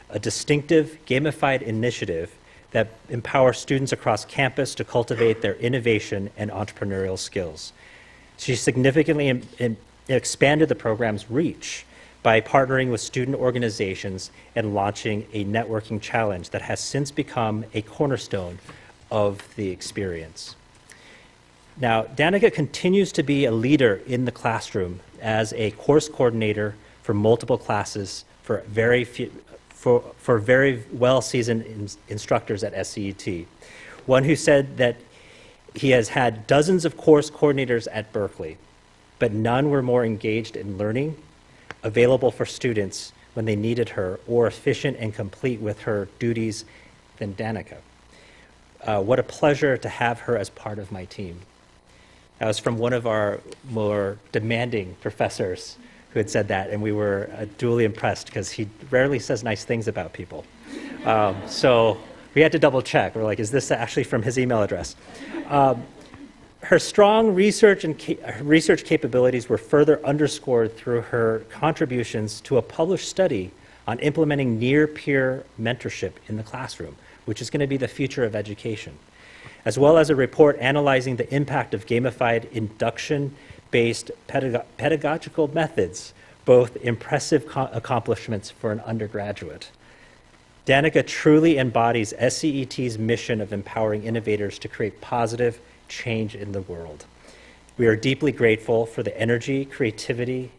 a distinctive gamified initiative that empowers students across campus to cultivate their innovation and entrepreneurial skills. She significantly expanded the program's reach by partnering with student organizations and launching a networking challenge that has since become a cornerstone of the experience. Now, Danica continues to be a leader in the classroom as a course coordinator for multiple classes for very well-seasoned instructors at SCET. One who said that he has had dozens of course coordinators at Berkeley, but none were more engaged in learning, available for students when they needed her, or efficient and complete with her duties than Danica. What a pleasure to have her as part of my team. That was from one of our more demanding professors who had said that, and we were duly impressed because he rarely says nice things about people. So we had to double check. We're like, is this actually from his email address? Her strong research capabilities were further underscored through her contributions to a published study on implementing near-peer mentorship in the classroom, which is going to be the future of education, as well as a report analyzing the impact of gamified induction-based pedagogical methods, both impressive accomplishments for an undergraduate. Danica truly embodies SCET's mission of empowering innovators to create positive change in the world. We are deeply grateful for the energy, creativity,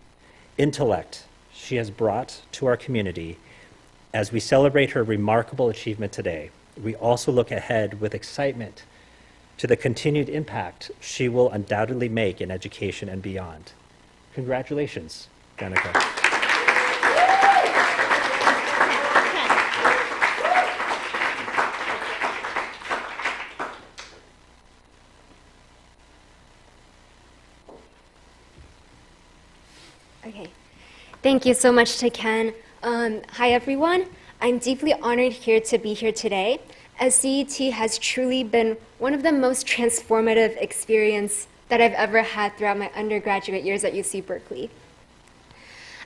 intellect she has brought to our community. As we celebrate her remarkable achievement today, we also look ahead with excitement to the continued impact she will undoubtedly make in education and beyond. Congratulations, Danica. Okay. Thank you so much to Ken. Hi, everyone. I'm deeply honored to be here today. SCET has truly been one of the most transformative experiences that I've ever had throughout my undergraduate years at UC Berkeley.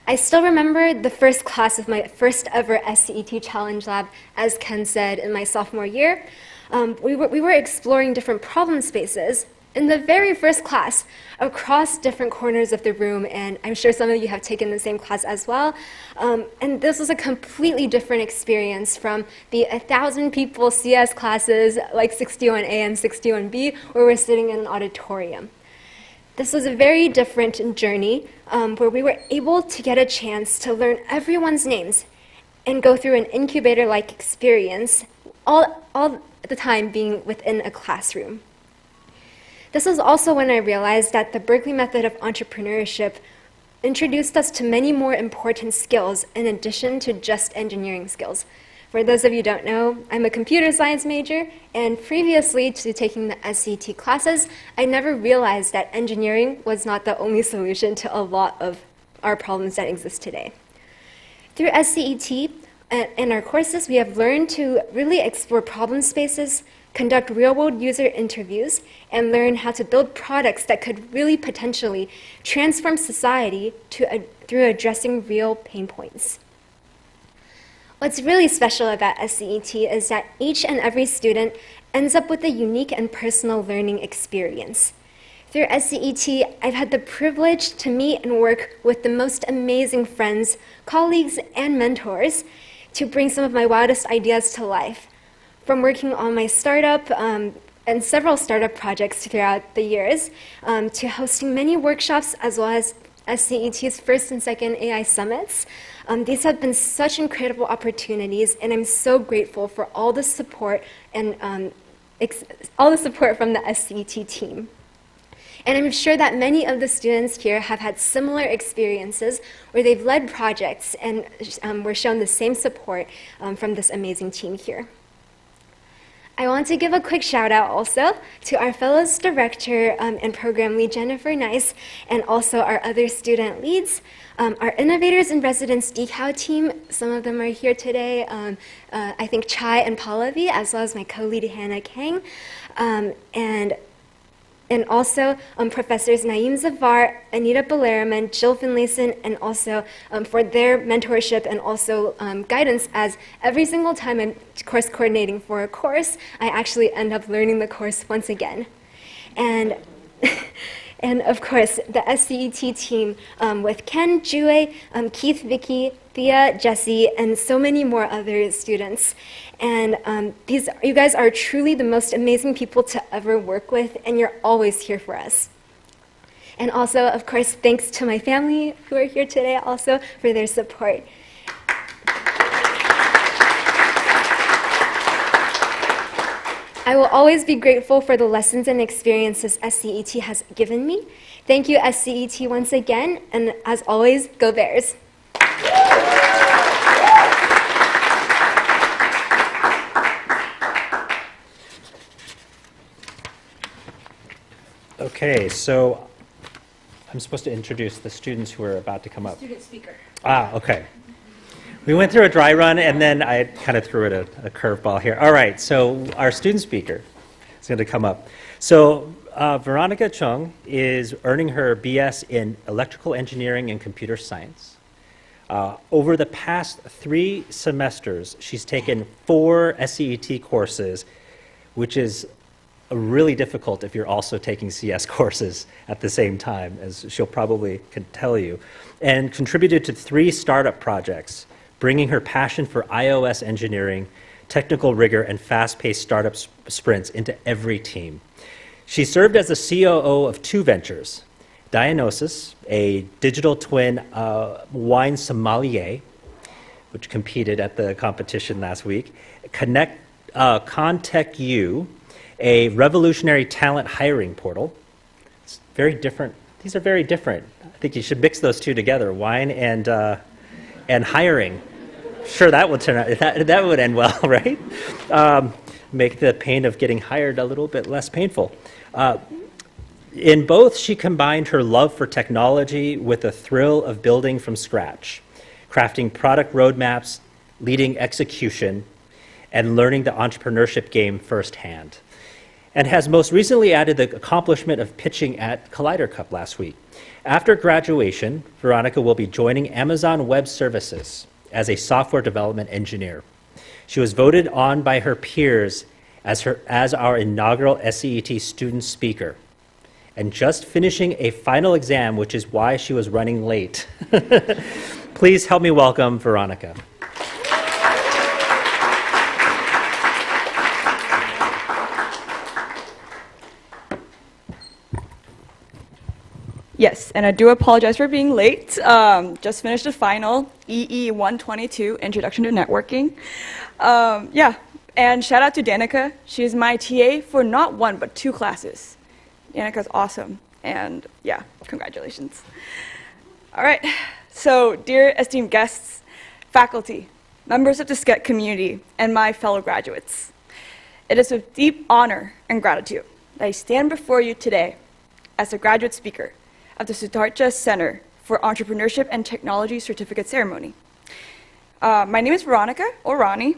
I still remember the first class of my first ever SCET Challenge Lab, as Ken said, in my sophomore year. We were exploring different problem spaces in the very first class across different corners of the room, and I'm sure some of you have taken the same class as well. And this was a completely different experience from the 1,000 people CS classes like 61A and 61B, where we're sitting in an auditorium. This was a very different journey where we were able to get a chance to learn everyone's names and go through an incubator-like experience, all the time being within a classroom. This was also when I realized that the Berkeley method of entrepreneurship introduced us to many more important skills in addition to just engineering skills. For those of you who don't know, I'm a computer science major, and previously to taking the SCET classes, I never realized that engineering was not the only solution to a lot of our problems that exist today. Through SCET and our courses, we have learned to really explore problem spaces, conduct real-world user interviews, and learn how to build products that could really potentially transform society through addressing real pain points. What's really special about SCET is that each and every student ends up with a unique and personal learning experience. Through SCET, I've had the privilege to meet and work with the most amazing friends, colleagues, and mentors to bring some of my wildest ideas to life. From working on my startup and several startup projects throughout the years, to hosting many workshops as well as SCET's first and second AI summits. These have been such incredible opportunities, and I'm so grateful for all the support and all the support from the SCET team. And I'm sure that many of the students here have had similar experiences where they've led projects and were shown the same support from this amazing team here. I want to give a quick shout out also to our Fellows Director and Program Lead Jennifer Nice, and also our other student leads, our Innovators in Residence DECAL team. Some of them are here today. I think Chai and Pallavi, as well as my co-lead Hannah Kang, and also Professors Naeem Zavar, Anita Bellarman, Jill Finlayson, and also for their mentorship and also guidance, as every single time I'm course coordinating for a course, I actually end up learning the course once again. And and of course, the SCET team with Ken, Jue, Keith, Vicky, Thea, Jesse, and so many more other students. And you guys are truly the most amazing people to ever work with, and you're always here for us. And also, of course, thanks to my family who are here today also for their support. I will always be grateful for the lessons and experiences SCET has given me. Thank you, SCET, once again, and as always, go Bears. Okay, so I'm supposed to introduce the students who are about to come up. Student speaker. Okay. We went through a dry run, and then I kind of threw it a curveball here. All right, so our student speaker is going to come up. So Veronica Chung is earning her BS in Electrical Engineering and Computer Science. Over the past 3 semesters, she's taken 4 SCET courses, which is really difficult if you're also taking CS courses at the same time, as she'll probably can tell you, and contributed to 3 startup projects, bringing her passion for iOS engineering, technical rigor, and fast-paced startup sprints into every team. She served as the COO of 2 ventures, Diagnosis, a digital twin wine sommelier, which competed at the competition last week, ContactU, a revolutionary talent hiring portal. It's very different. These are very different. I think you should mix those 2 together, wine and hiring. Sure, that would turn out, that would end well, right? Make the pain of getting hired a little bit less painful. In both, she combined her love for technology with the thrill of building from scratch, crafting product roadmaps, leading execution, and learning the entrepreneurship game firsthand. And has most recently added the accomplishment of pitching at Collider Cup last week. After graduation, Veronica will be joining Amazon Web Services as a software development engineer. She was voted on by her peers as our inaugural SCET student speaker, and just finishing a final exam, which is why she was running late. Please help me welcome Veronica. Yes, and I do apologize for being late. Just finished the final, EE 122, Introduction to Networking. And shout out to Danica. She's my TA for not 1, but 2 classes. Danica's awesome, and yeah, congratulations. All right, so dear esteemed guests, faculty, members of the SCET community, and my fellow graduates, it is with deep honor and gratitude that I stand before you today as a graduate speaker of the Siddhartha Center for Entrepreneurship and Technology Certificate Ceremony. My name is Veronica, or Ronnie,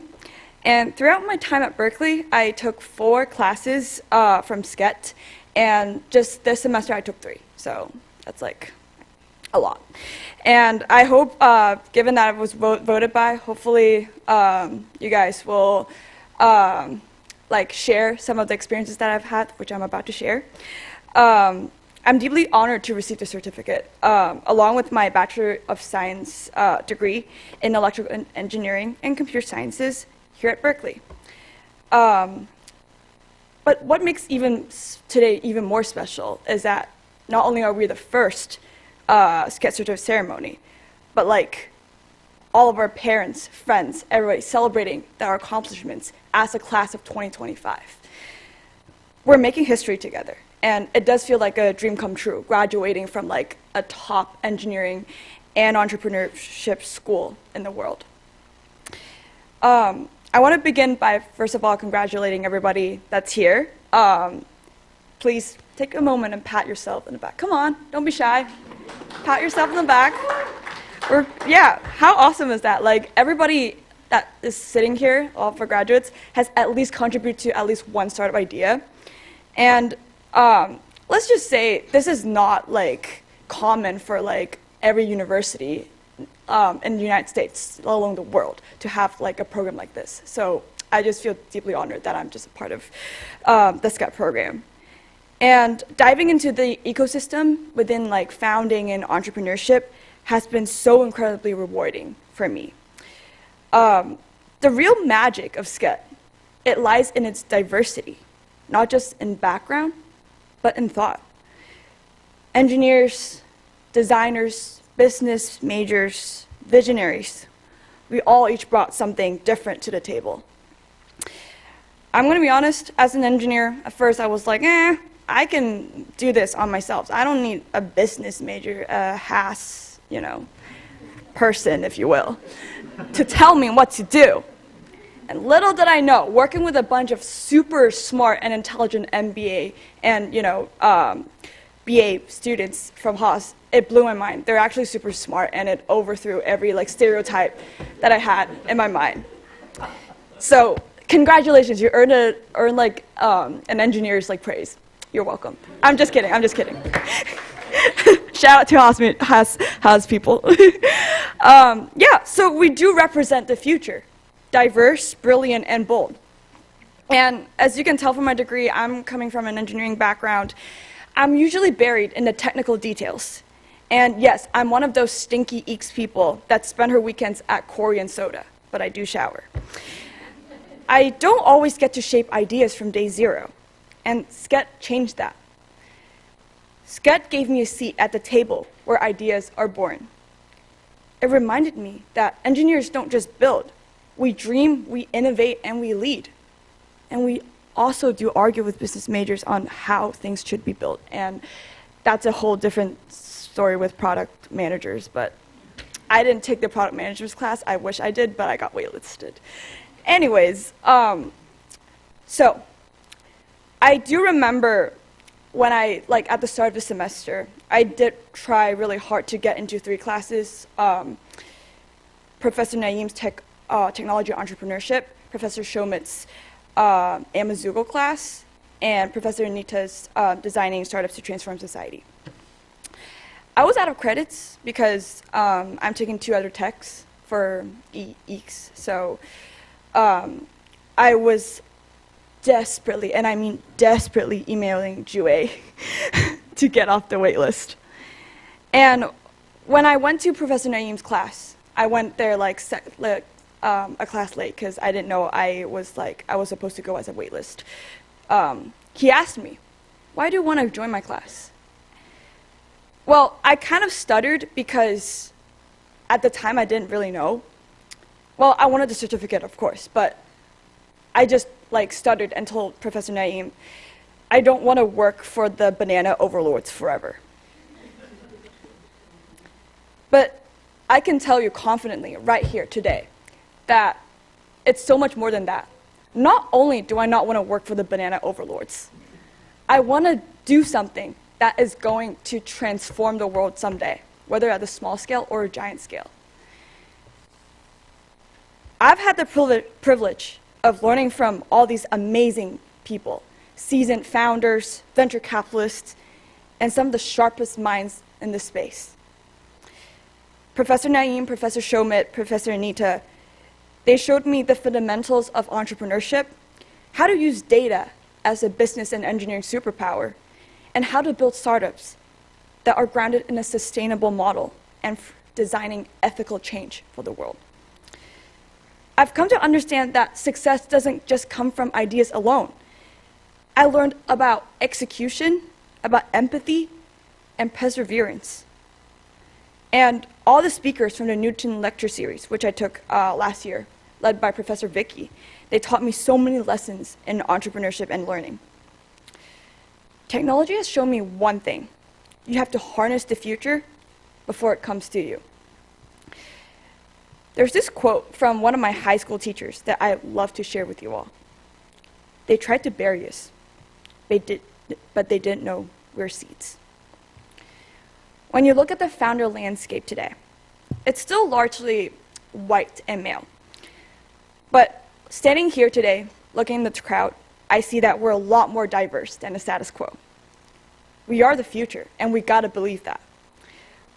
and throughout my time at Berkeley, I took 4 classes from SCET, and just this semester I took 3, so that's like a lot. And I hope, given that I was voted by, hopefully you guys will share some of the experiences that I've had, which I'm about to share. I'm deeply honored to receive the certificate, along with my Bachelor of Science degree in Electrical Engineering and Computer Sciences here at Berkeley. But what makes today even more special is that not only are we the first SCET certificate ceremony, but like all of our parents, friends, everybody celebrating our accomplishments as a class of 2025. We're making history together, and it does feel like a dream come true, graduating from like a top engineering and entrepreneurship school in the world. I want to begin by, first of all, congratulating everybody that's here. Please take a moment and pat yourself in the back. Come on, don't be shy. Pat yourself in the back. Yeah, how awesome is that? Like, everybody that is sitting here, all for graduates, has at least contributed to at least one startup idea. And let's just say this is not like common for like every university in the United States, let alone the world, to have like a program like this. So I just feel deeply honored that I'm just a part of the SCET program. And diving into the ecosystem within like founding and entrepreneurship has been so incredibly rewarding for me. The real magic of SCET, it lies in its diversity, not just in background, but in thought. Engineers, designers, business majors, visionaries, we all each brought something different to the table. I'm gonna be honest, as an engineer, at first I was like, I can do this on myself. I don't need a business major, a HAS, person, if you will, to tell me what to do. And little did I know, working with a bunch of super smart and intelligent MBA and BA students from Haas, it blew my mind. They're actually super smart, and it overthrew every like stereotype that I had in my mind. So congratulations, you earned like an engineer's like praise. You're welcome. I'm just kidding. Shout out to Haas people. Yeah, so we do represent the future. Diverse, brilliant, and bold. And as you can tell from my degree, I'm coming from an engineering background. I'm usually buried in the technical details. And yes, I'm one of those stinky eeks people that spend her weekends at Korean soda, but I do shower. I don't always get to shape ideas from day zero, and SCET changed that. SCET gave me a seat at the table where ideas are born. It reminded me that engineers don't just build. We dream, we innovate, and we lead. And we also do argue with business majors on how things should be built. And that's a whole different story with product managers, but I didn't take the product managers class. I wish I did, but I got waitlisted. Anyways, so I do remember when at the start of the semester, I did try really hard to get into 3 classes. Professor Naeem's Technology Entrepreneurship, Professor Shomit's Amazugo class, and Professor Anita's Designing Startups to Transform Society. I was out of credits because I'm taking 2 other techs for EECS, so I was desperately, and I mean desperately, emailing Jue to get off the wait list. And when I went to Professor Naeem's class, I went there a class late because I didn't know I was supposed to go as a waitlist. He asked me, why do you want to join my class? Well, I kind of stuttered because at the time I didn't really know. Well, I wanted the certificate, of course, but I just stuttered and told Professor Naeem, I don't want to work for the banana overlords forever. But I can tell you confidently right here today that it's so much more than that. Not only do I not want to work for the banana overlords, I want to do something that is going to transform the world someday, whether at a small scale or a giant scale. I've had the privilege of learning from all these amazing people, seasoned founders, venture capitalists, and some of the sharpest minds in this space. Professor Naeem, Professor Shomit, Professor Anita, they showed me the fundamentals of entrepreneurship, how to use data as a business and engineering superpower, and how to build startups that are grounded in a sustainable model and designing ethical change for the world. I've come to understand that success doesn't just come from ideas alone. I learned about execution, about empathy, and perseverance. And all the speakers from the Newton Lecture Series, which I took last year, led by Professor Vicky, they taught me so many lessons in entrepreneurship and learning. Technology has shown me one thing. You have to harness the future before it comes to you. There's this quote from one of my high school teachers that I love to share with you all. They tried to bury us, but they didn't know we're seeds. When you look at the founder landscape today, it's still largely white and male. But standing here today, looking at the crowd, I see that we're a lot more diverse than the status quo. We are the future, and we gotta believe that.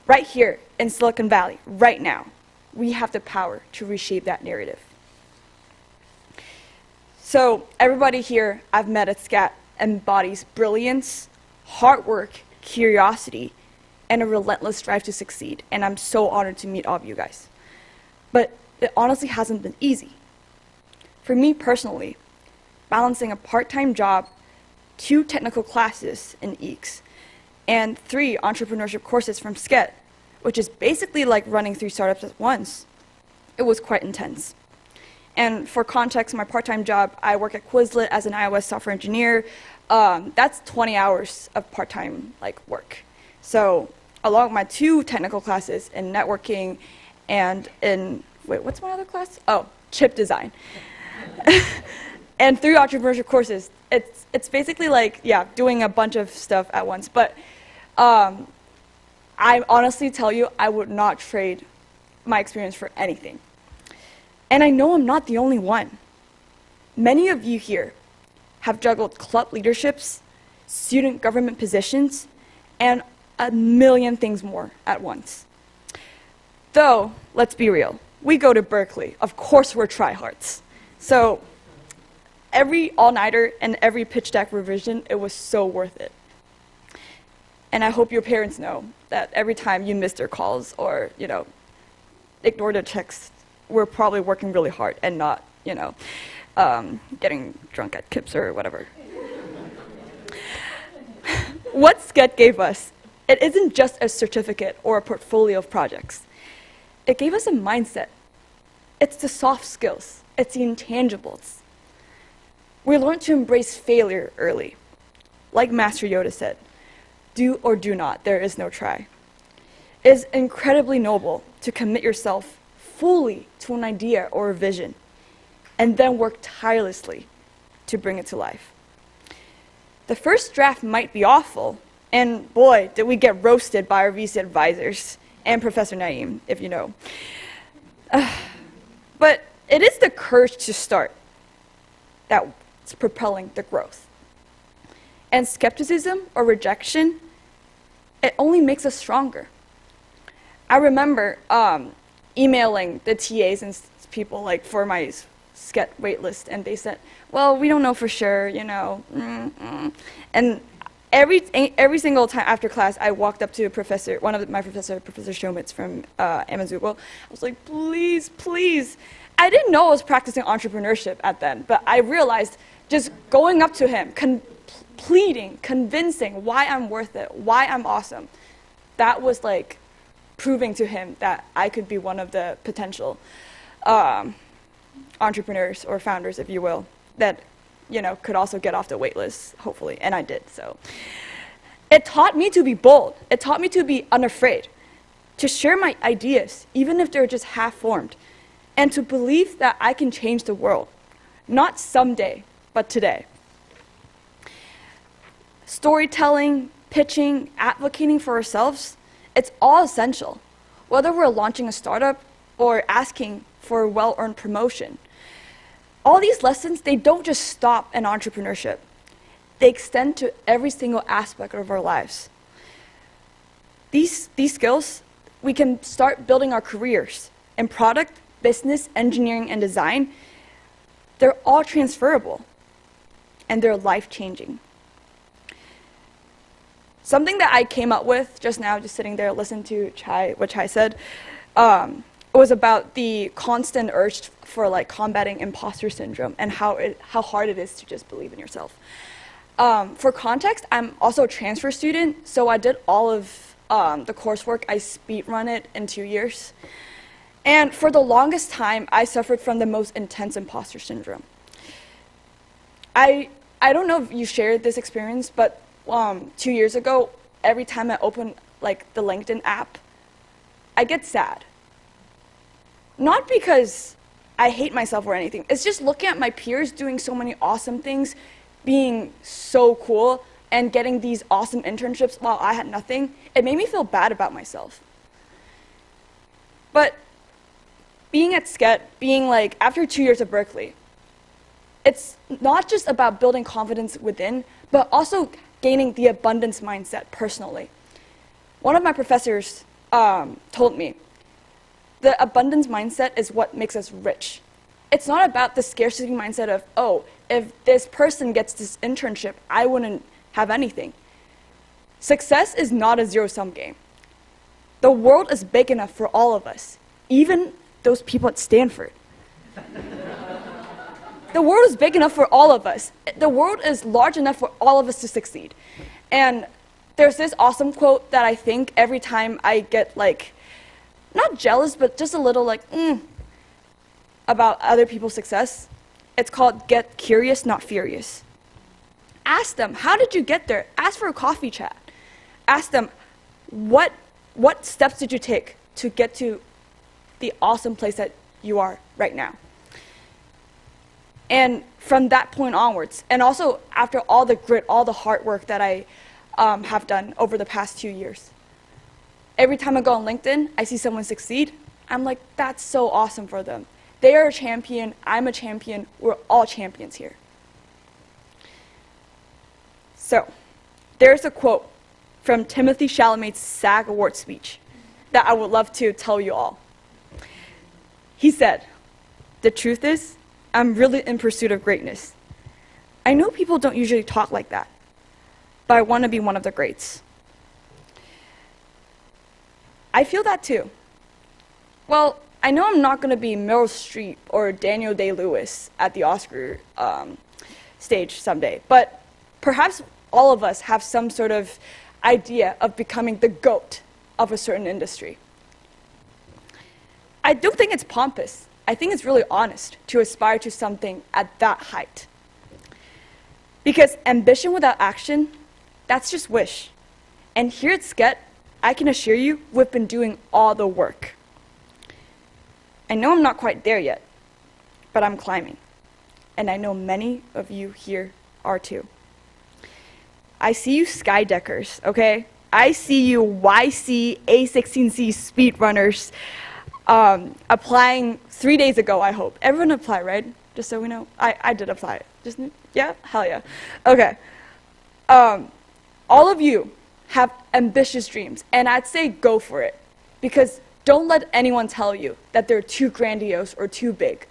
Right here in Silicon Valley, right now, we have the power to reshape that narrative. So everybody here I've met at SCAT embodies brilliance, hard work, curiosity, and a relentless drive to succeed, and I'm so honored to meet all of you guys. But it honestly hasn't been easy. For me personally, balancing a part-time job, 2 technical classes in EECS, and 3 entrepreneurship courses from SCET, which is basically like running 3 startups at once, it was quite intense. And for context, my part-time job, I work at Quizlet as an iOS software engineer. That's 20 hours of part-time work. So along with my 2 technical classes in networking and in, what's my other class? Oh, chip design. And 3 entrepreneurship courses. It's basically doing a bunch of stuff at once. But I honestly tell you, I would not trade my experience for anything. And I know I'm not the only one. Many of you here have juggled club leaderships, student government positions, and a million things more at once. Though, let's be real, we go to Berkeley. Of course we're tryhards. So every all-nighter and every pitch deck revision, it was so worth it. And I hope your parents know that every time you miss their calls or, ignore their texts, we're probably working really hard and not, getting drunk at Kips or whatever. What SCET gave us, it isn't just a certificate or a portfolio of projects. It gave us a mindset. It's the soft skills. It's the intangibles. We learned to embrace failure early. Like Master Yoda said, do or do not, there is no try. It is incredibly noble to commit yourself fully to an idea or a vision, and then work tirelessly to bring it to life. The first draft might be awful, and boy, did we get roasted by our VC advisors and Professor Naeem, if you know. But it is the courage to start that's propelling the growth. And skepticism or rejection, it only makes us stronger. I remember emailing the TAs and people for my SCET waitlist, and they said, well, we don't know for sure, And every single time after class, I walked up to one of my professor, Professor Schomitz from Amazugbo. I was like, please, please. I didn't know I was practicing entrepreneurship at then, but I realized just going up to him, pleading, convincing why I'm worth it, why I'm awesome, that was proving to him that I could be one of the potential entrepreneurs or founders, if you will, that could also get off the wait list, hopefully, and I did. So it taught me to be bold. It taught me to be unafraid, to share my ideas, even if they're just half-formed, and to believe that I can change the world, not someday, but today. Storytelling, pitching, advocating for ourselves, it's all essential, whether we're launching a startup or asking for a well-earned promotion. All these lessons, they don't just stop in entrepreneurship. They extend to every single aspect of our lives. These skills, we can start building our careers in product, business, engineering, and design. They're all transferable, and they're life-changing. Something that I came up with just now, just sitting there listening to what Chai said, it was about the constant urge for combating imposter syndrome and how hard it is to just believe in yourself. For context, I'm also a transfer student, so I did all of the coursework, I speed run it in 2 years. And for the longest time, I suffered from the most intense imposter syndrome. I don't know if you shared this experience, but 2 years ago, every time I open like the LinkedIn app, I get sad. Not because I hate myself or anything. It's just looking at my peers doing so many awesome things, being so cool, and getting these awesome internships while I had nothing. It made me feel bad about myself. But being at SCET, being like, after 2 years of Berkeley, it's not just about building confidence within, but also gaining the abundance mindset personally. One of my professors told me, the abundance mindset is what makes us rich. It's not about the scarcity mindset of, oh, if this person gets this internship, I wouldn't have anything. Success is not a zero-sum game. The world is big enough for all of us, even those people at Stanford. The world is big enough for all of us. The world is large enough for all of us to succeed. And there's this awesome quote that I think every time I get like, not jealous, but just a little like, about other people's success. It's called get curious, not furious. Ask them, how did you get there? Ask for a coffee chat. Ask them, what steps did you take to get to the awesome place that you are right now? And from that point onwards, and also after all the grit, all the hard work that I have done over the past 2 years, every time I go on LinkedIn, I see someone succeed, I'm like, that's so awesome for them. They are a champion, I'm a champion, we're all champions here. So, there's a quote from Timothy Chalamet's SAG Award speech that I would love to tell you all. He said, "The truth is, I'm really in pursuit of greatness. I know people don't usually talk like that, but I want to be one of the greats." I feel that too. Well, I know I'm not going to be Meryl Streep or Daniel Day-Lewis at the Oscar stage someday, but perhaps all of us have some sort of idea of becoming the GOAT of a certain industry. I don't think it's pompous. I think it's really honest to aspire to something at that height. Because ambition without action, that's just wish. And here at SCET, I can assure you, we've been doing all the work. I know I'm not quite there yet, but I'm climbing. And I know many of you here are too. I see you Skydeckers, okay? I see you YC A16C speedrunners applying 3 days ago, I hope. Everyone applied, right? Just so we know. I did apply. Yeah? Hell yeah. Okay. All of you have ambitious dreams, and I'd say go for it. Because don't let anyone tell you that they're too grandiose or too big.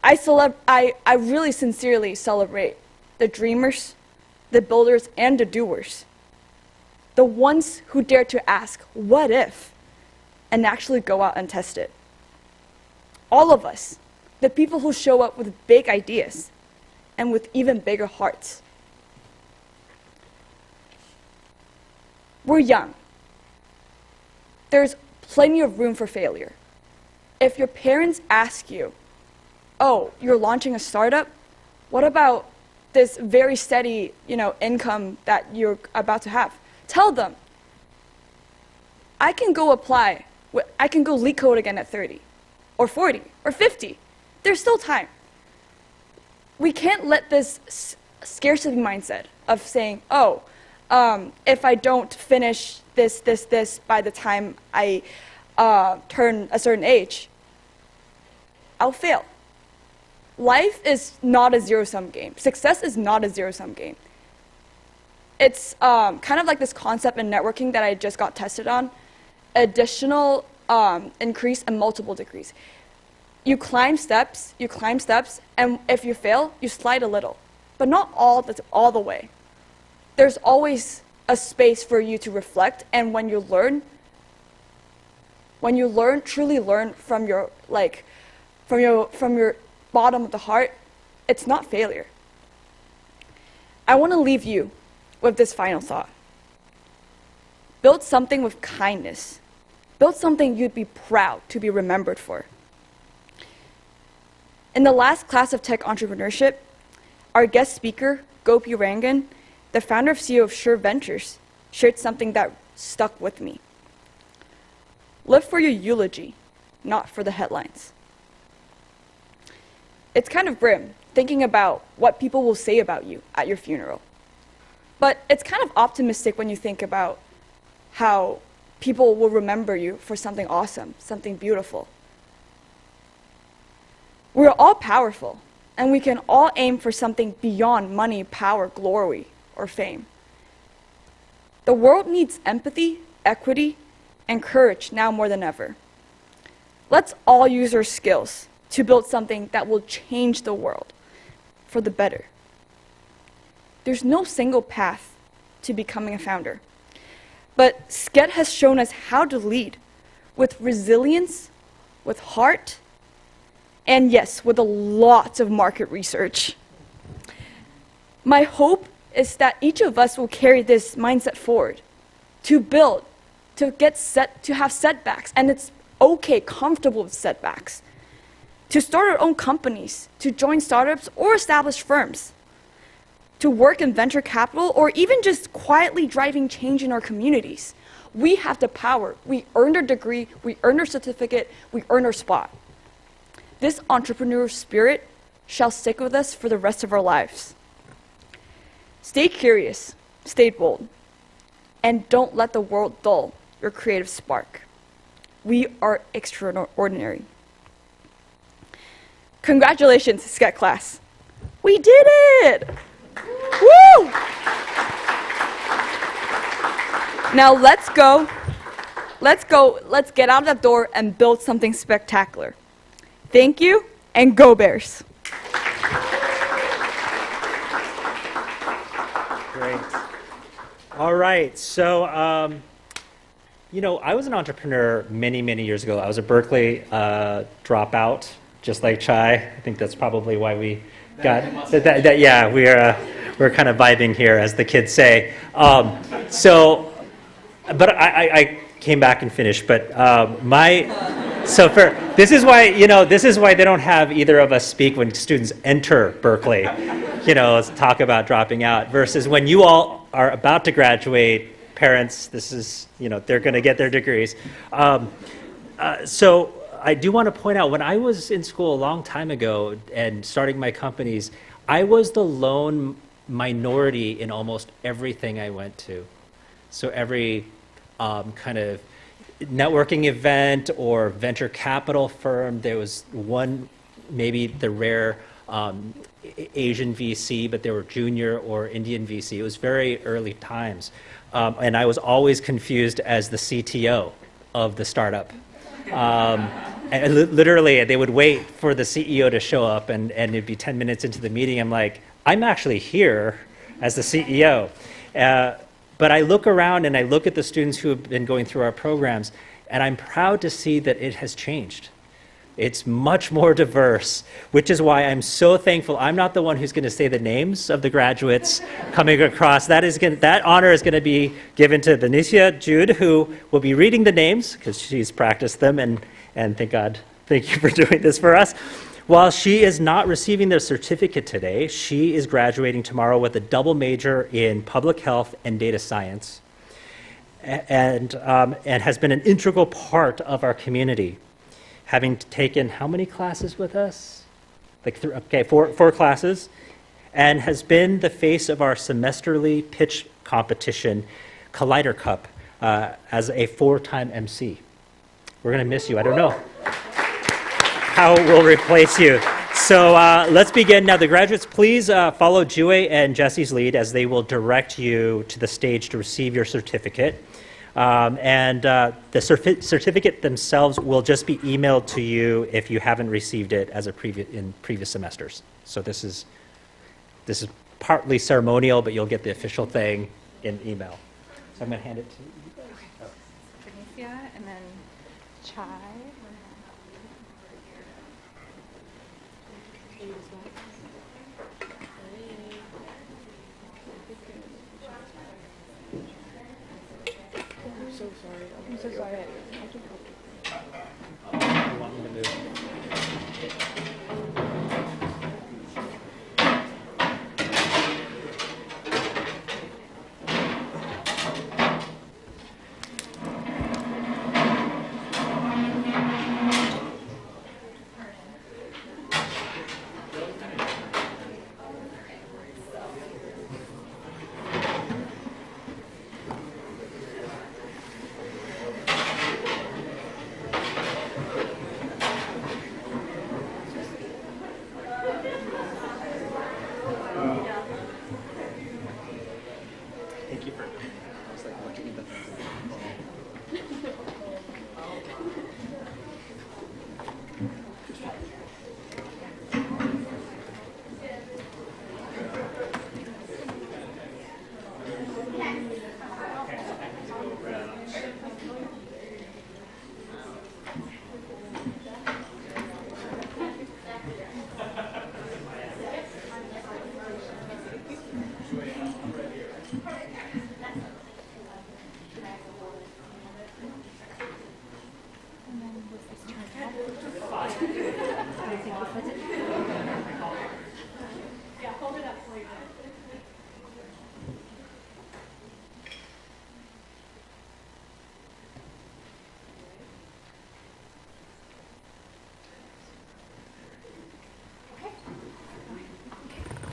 I really sincerely celebrate the dreamers, the builders, and the doers. The ones who dare to ask, what if? And actually go out and test it. All of us, the people who show up with big ideas and with even bigger hearts. We're young. There's plenty of room for failure. If your parents ask you, oh, you're launching a startup, what about this very steady, income that you're about to have? Tell them, I can go apply. I can go leak code again at 30, or 40, or 50. There's still time. We can't let this scarcity mindset of saying, oh, if I don't finish this by the time I turn a certain age, I'll fail. Life is not a zero-sum game. Success is not a zero-sum game. It's kind of like this concept in networking that I just got tested on. Additional increase and multiple degrees. You climb steps, and if you fail, you slide a little, but not all the way. There's always a space for you to reflect, and when you truly learn from your bottom of the heart, it's not failure. I want to leave you with this final thought. Build something with kindness. Build something you'd be proud to be remembered for. In the last class of tech entrepreneurship, our guest speaker, Gopi Rangan, the founder and CEO of Sure Ventures, shared something that stuck with me. Live for your eulogy, not for the headlines. It's kind of grim thinking about what people will say about you at your funeral. But it's kind of optimistic when you think about how people will remember you for something awesome, something beautiful. We're all powerful, and we can all aim for something beyond money, power, glory, or fame. The world needs empathy, equity, and courage now more than ever. Let's all use our skills to build something that will change the world for the better. There's no single path to becoming a founder, but SCED has shown us how to lead with resilience, with heart, and yes, with a lot of market research. My hope is that each of us will carry this mindset forward, to build, to have setbacks, and it's okay, comfortable with setbacks, to start our own companies, to join startups or established firms, to work in venture capital, or even just quietly driving change in our communities. We have the power. We earned our degree, we earned our certificate, we earned our spot. This entrepreneurial spirit shall stick with us for the rest of our lives. Stay curious, stay bold, and don't let the world dull your creative spark. We are extraordinary. Congratulations, SCED class. We did it! Woo! Now let's get out of that door and build something spectacular. Thank you, and go Bears. Great. All right. So, I was an entrepreneur many, many years ago. I was a Berkeley dropout, just like Chai. I think that's probably why we got that. Yeah, we're kind of vibing here, as the kids say. But I came back and finished. But this is why they don't have either of us speak when students enter Berkeley. Let's talk about dropping out versus when you all are about to graduate. Parents, this is they're going to get their degrees. So I do want to point out, when I was in school a long time ago and starting my companies, I was the lone minority in almost everything I went to. So every kind of networking event or venture capital firm, there was one, maybe the rare Asian VC, but they were junior or Indian VC. It was very early times. And I was always confused as the CTO of the startup. And literally, they would wait for the CEO to show up, and it'd be 10 minutes into the meeting. I'm like, I'm actually here as the CEO. But I look around and I look at the students who have been going through our programs, and I'm proud to see that it has changed. It's much more diverse, which is why I'm so thankful. I'm not the one who's going to say the names of the graduates coming across. That honor is going to be given to Benicia Jude, who will be reading the names because she's practiced them, and thank God, thank you for doing this for us. While she is not receiving their certificate today, she is graduating tomorrow with a double major in public health and data science, and has been an integral part of our community, having taken how many classes with us? Four classes, and has been the face of our semesterly pitch competition, Collider Cup, as a 4-time MC. We're going to miss you. I don't know how we'll replace you. So let's begin. Now, the graduates, please follow Jue and Jesse's lead as they will direct you to the stage to receive your certificate. The certificate themselves will just be emailed to you if you haven't received it in previous semesters. So this is partly ceremonial, but you'll get the official thing in email. So I'm going to hand it to you. Benicia, and then Chai.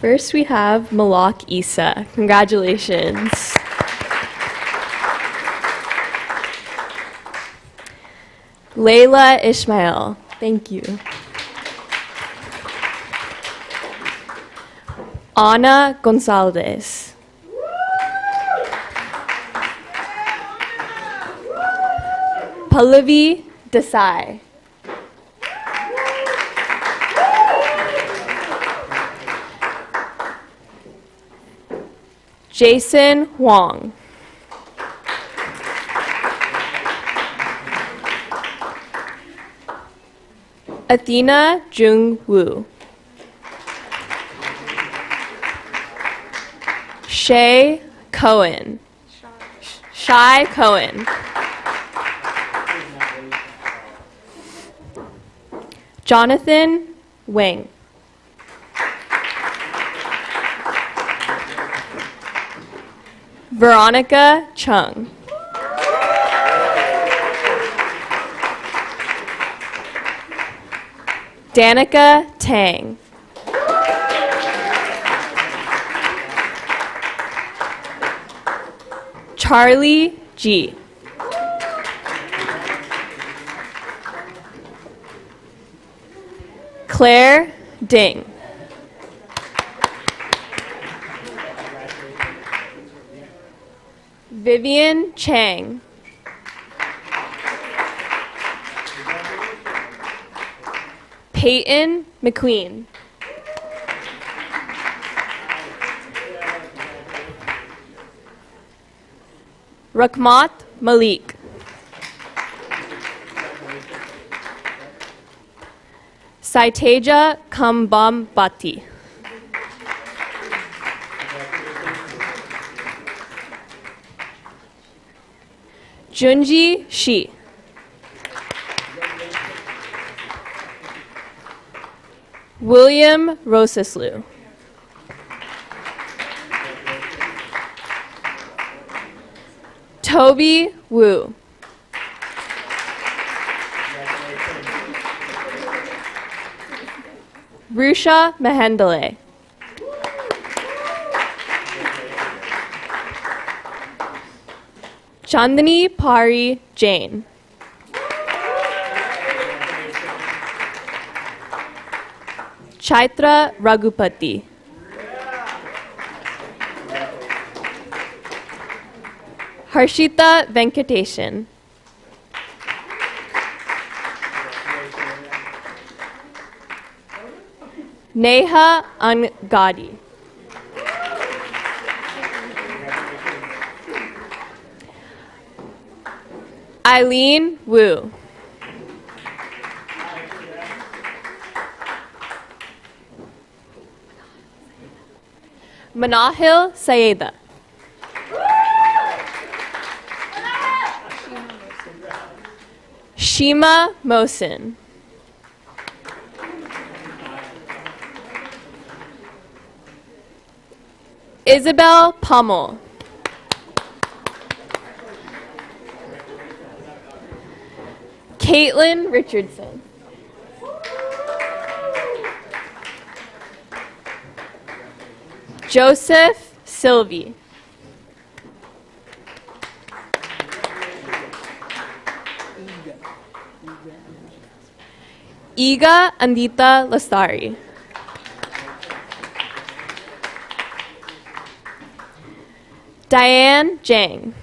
First, we have Malak Isa. Congratulations. Layla Ishmael. Thank you. Ana Gonzalez. Pallavi Desai. Jason Huang. Athena Jung Woo. Shay Cohen. Shy Cohen. Jonathan Wang. Veronica Chung. Danica Tang. Charlie G. Claire Ding. Vivian Chang. Peyton McQueen. Rakmat Malik. Saiteja Kambambati. Junji Shi. William Rosaslu. Toby Wu. Rusha Mahendale. Chandani Pari Jain. Chaitra Raghupati. Harshita Venkatesan. Neha Angadi. Eileen Wu. Manahil Sayeda. Shima Mosin. Isabel Pummel. Caitlin Richardson. Joseph Sylvie. Iga Andita Lastari. Diane Jang.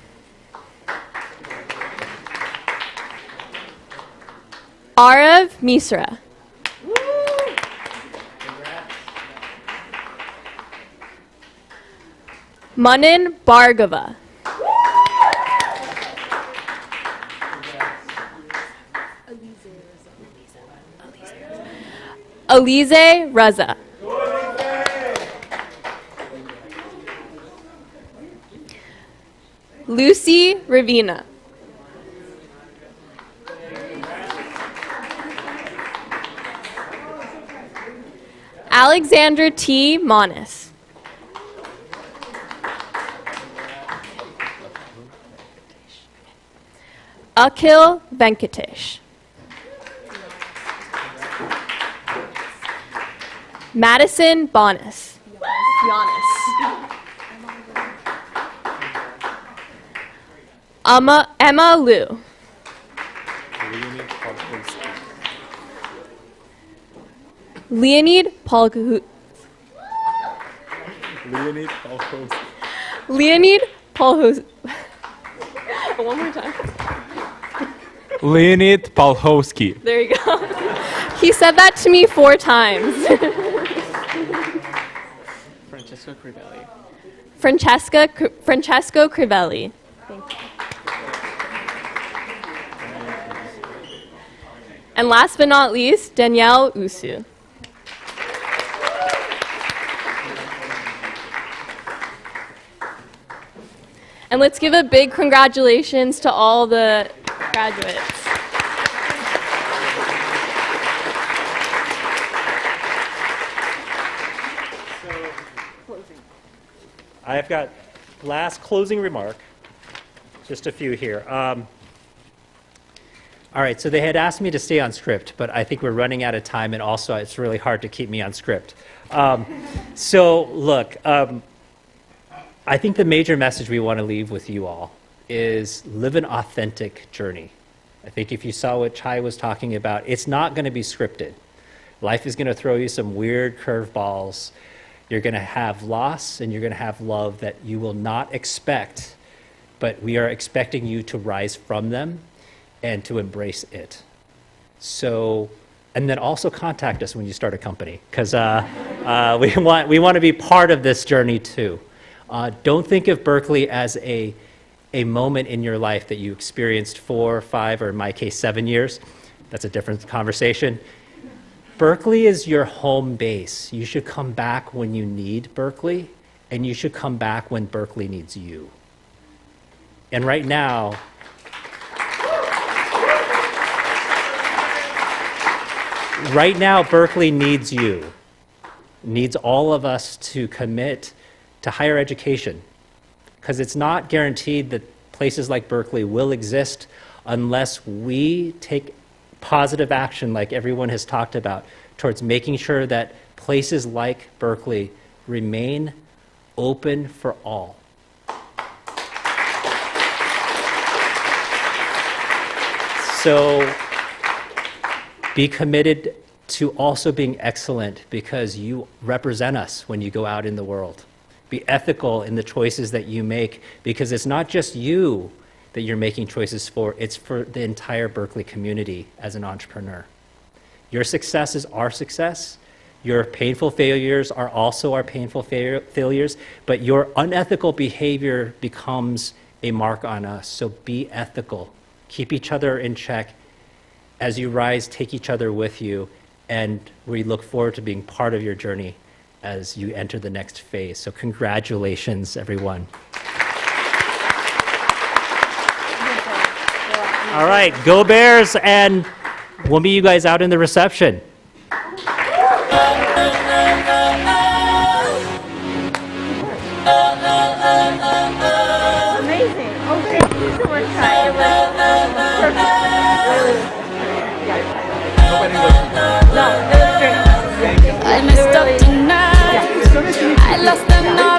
Arav Misra. Manan Bhargava. Alize Raza. Lucy Ravina. Alexandra T. Monis. Akhil Venkatesh. Madison Bonis. Emma Liu. Leonid Polkowski. Leonid Polkowski. One more time. Leonid Palhowski. There you go. He said that to me 4 times. Francesco Crivelli. Francesco Crivelli. Thank you. And last but not least, Danielle Usu. And let's give a big congratulations to all the graduates. I've got last closing remark, just a few here. All right, so they had asked me to stay on script, but I think we're running out of time, and also it's really hard to keep me on script. So look, I think the major message we want to leave with you all is live an authentic journey. I think if you saw what Chai was talking about, it's not going to be scripted. Life is going to throw you some weird curveballs. You're going to have loss and you're going to have love that you will not expect, but we are expecting you to rise from them and to embrace it. So, and then also contact us when you start a company, because we want to be part of this journey too. Don't think of Berkeley as a moment in your life that you experienced 4, 5, or in my case, 7 years. That's a different conversation. Berkeley is your home base. You should come back when you need Berkeley, and you should come back when Berkeley needs you. And right now, Berkeley needs you, needs all of us to commit to higher education, because it's not guaranteed that places like Berkeley will exist unless we take positive action, like everyone has talked about, towards making sure that places like Berkeley remain open for all. So be committed to also being excellent, because you represent us when you go out in the world. Be ethical in the choices that you make, because it's not just you that you're making choices for, it's for the entire Berkeley community as an entrepreneur. Your success is our success. Your painful failures are also our painful failures, but your unethical behavior becomes a mark on us. So be ethical. Keep each other in check. As you rise, take each other with you, and we look forward to being part of your journey as you enter the next phase. So congratulations, everyone. All right, go Bears, and we'll meet you guys out in the reception. Amazing. Oh, thank you so much, Kai. It was perfect. Really. No, it was great. I messed up tonight. I lost the night.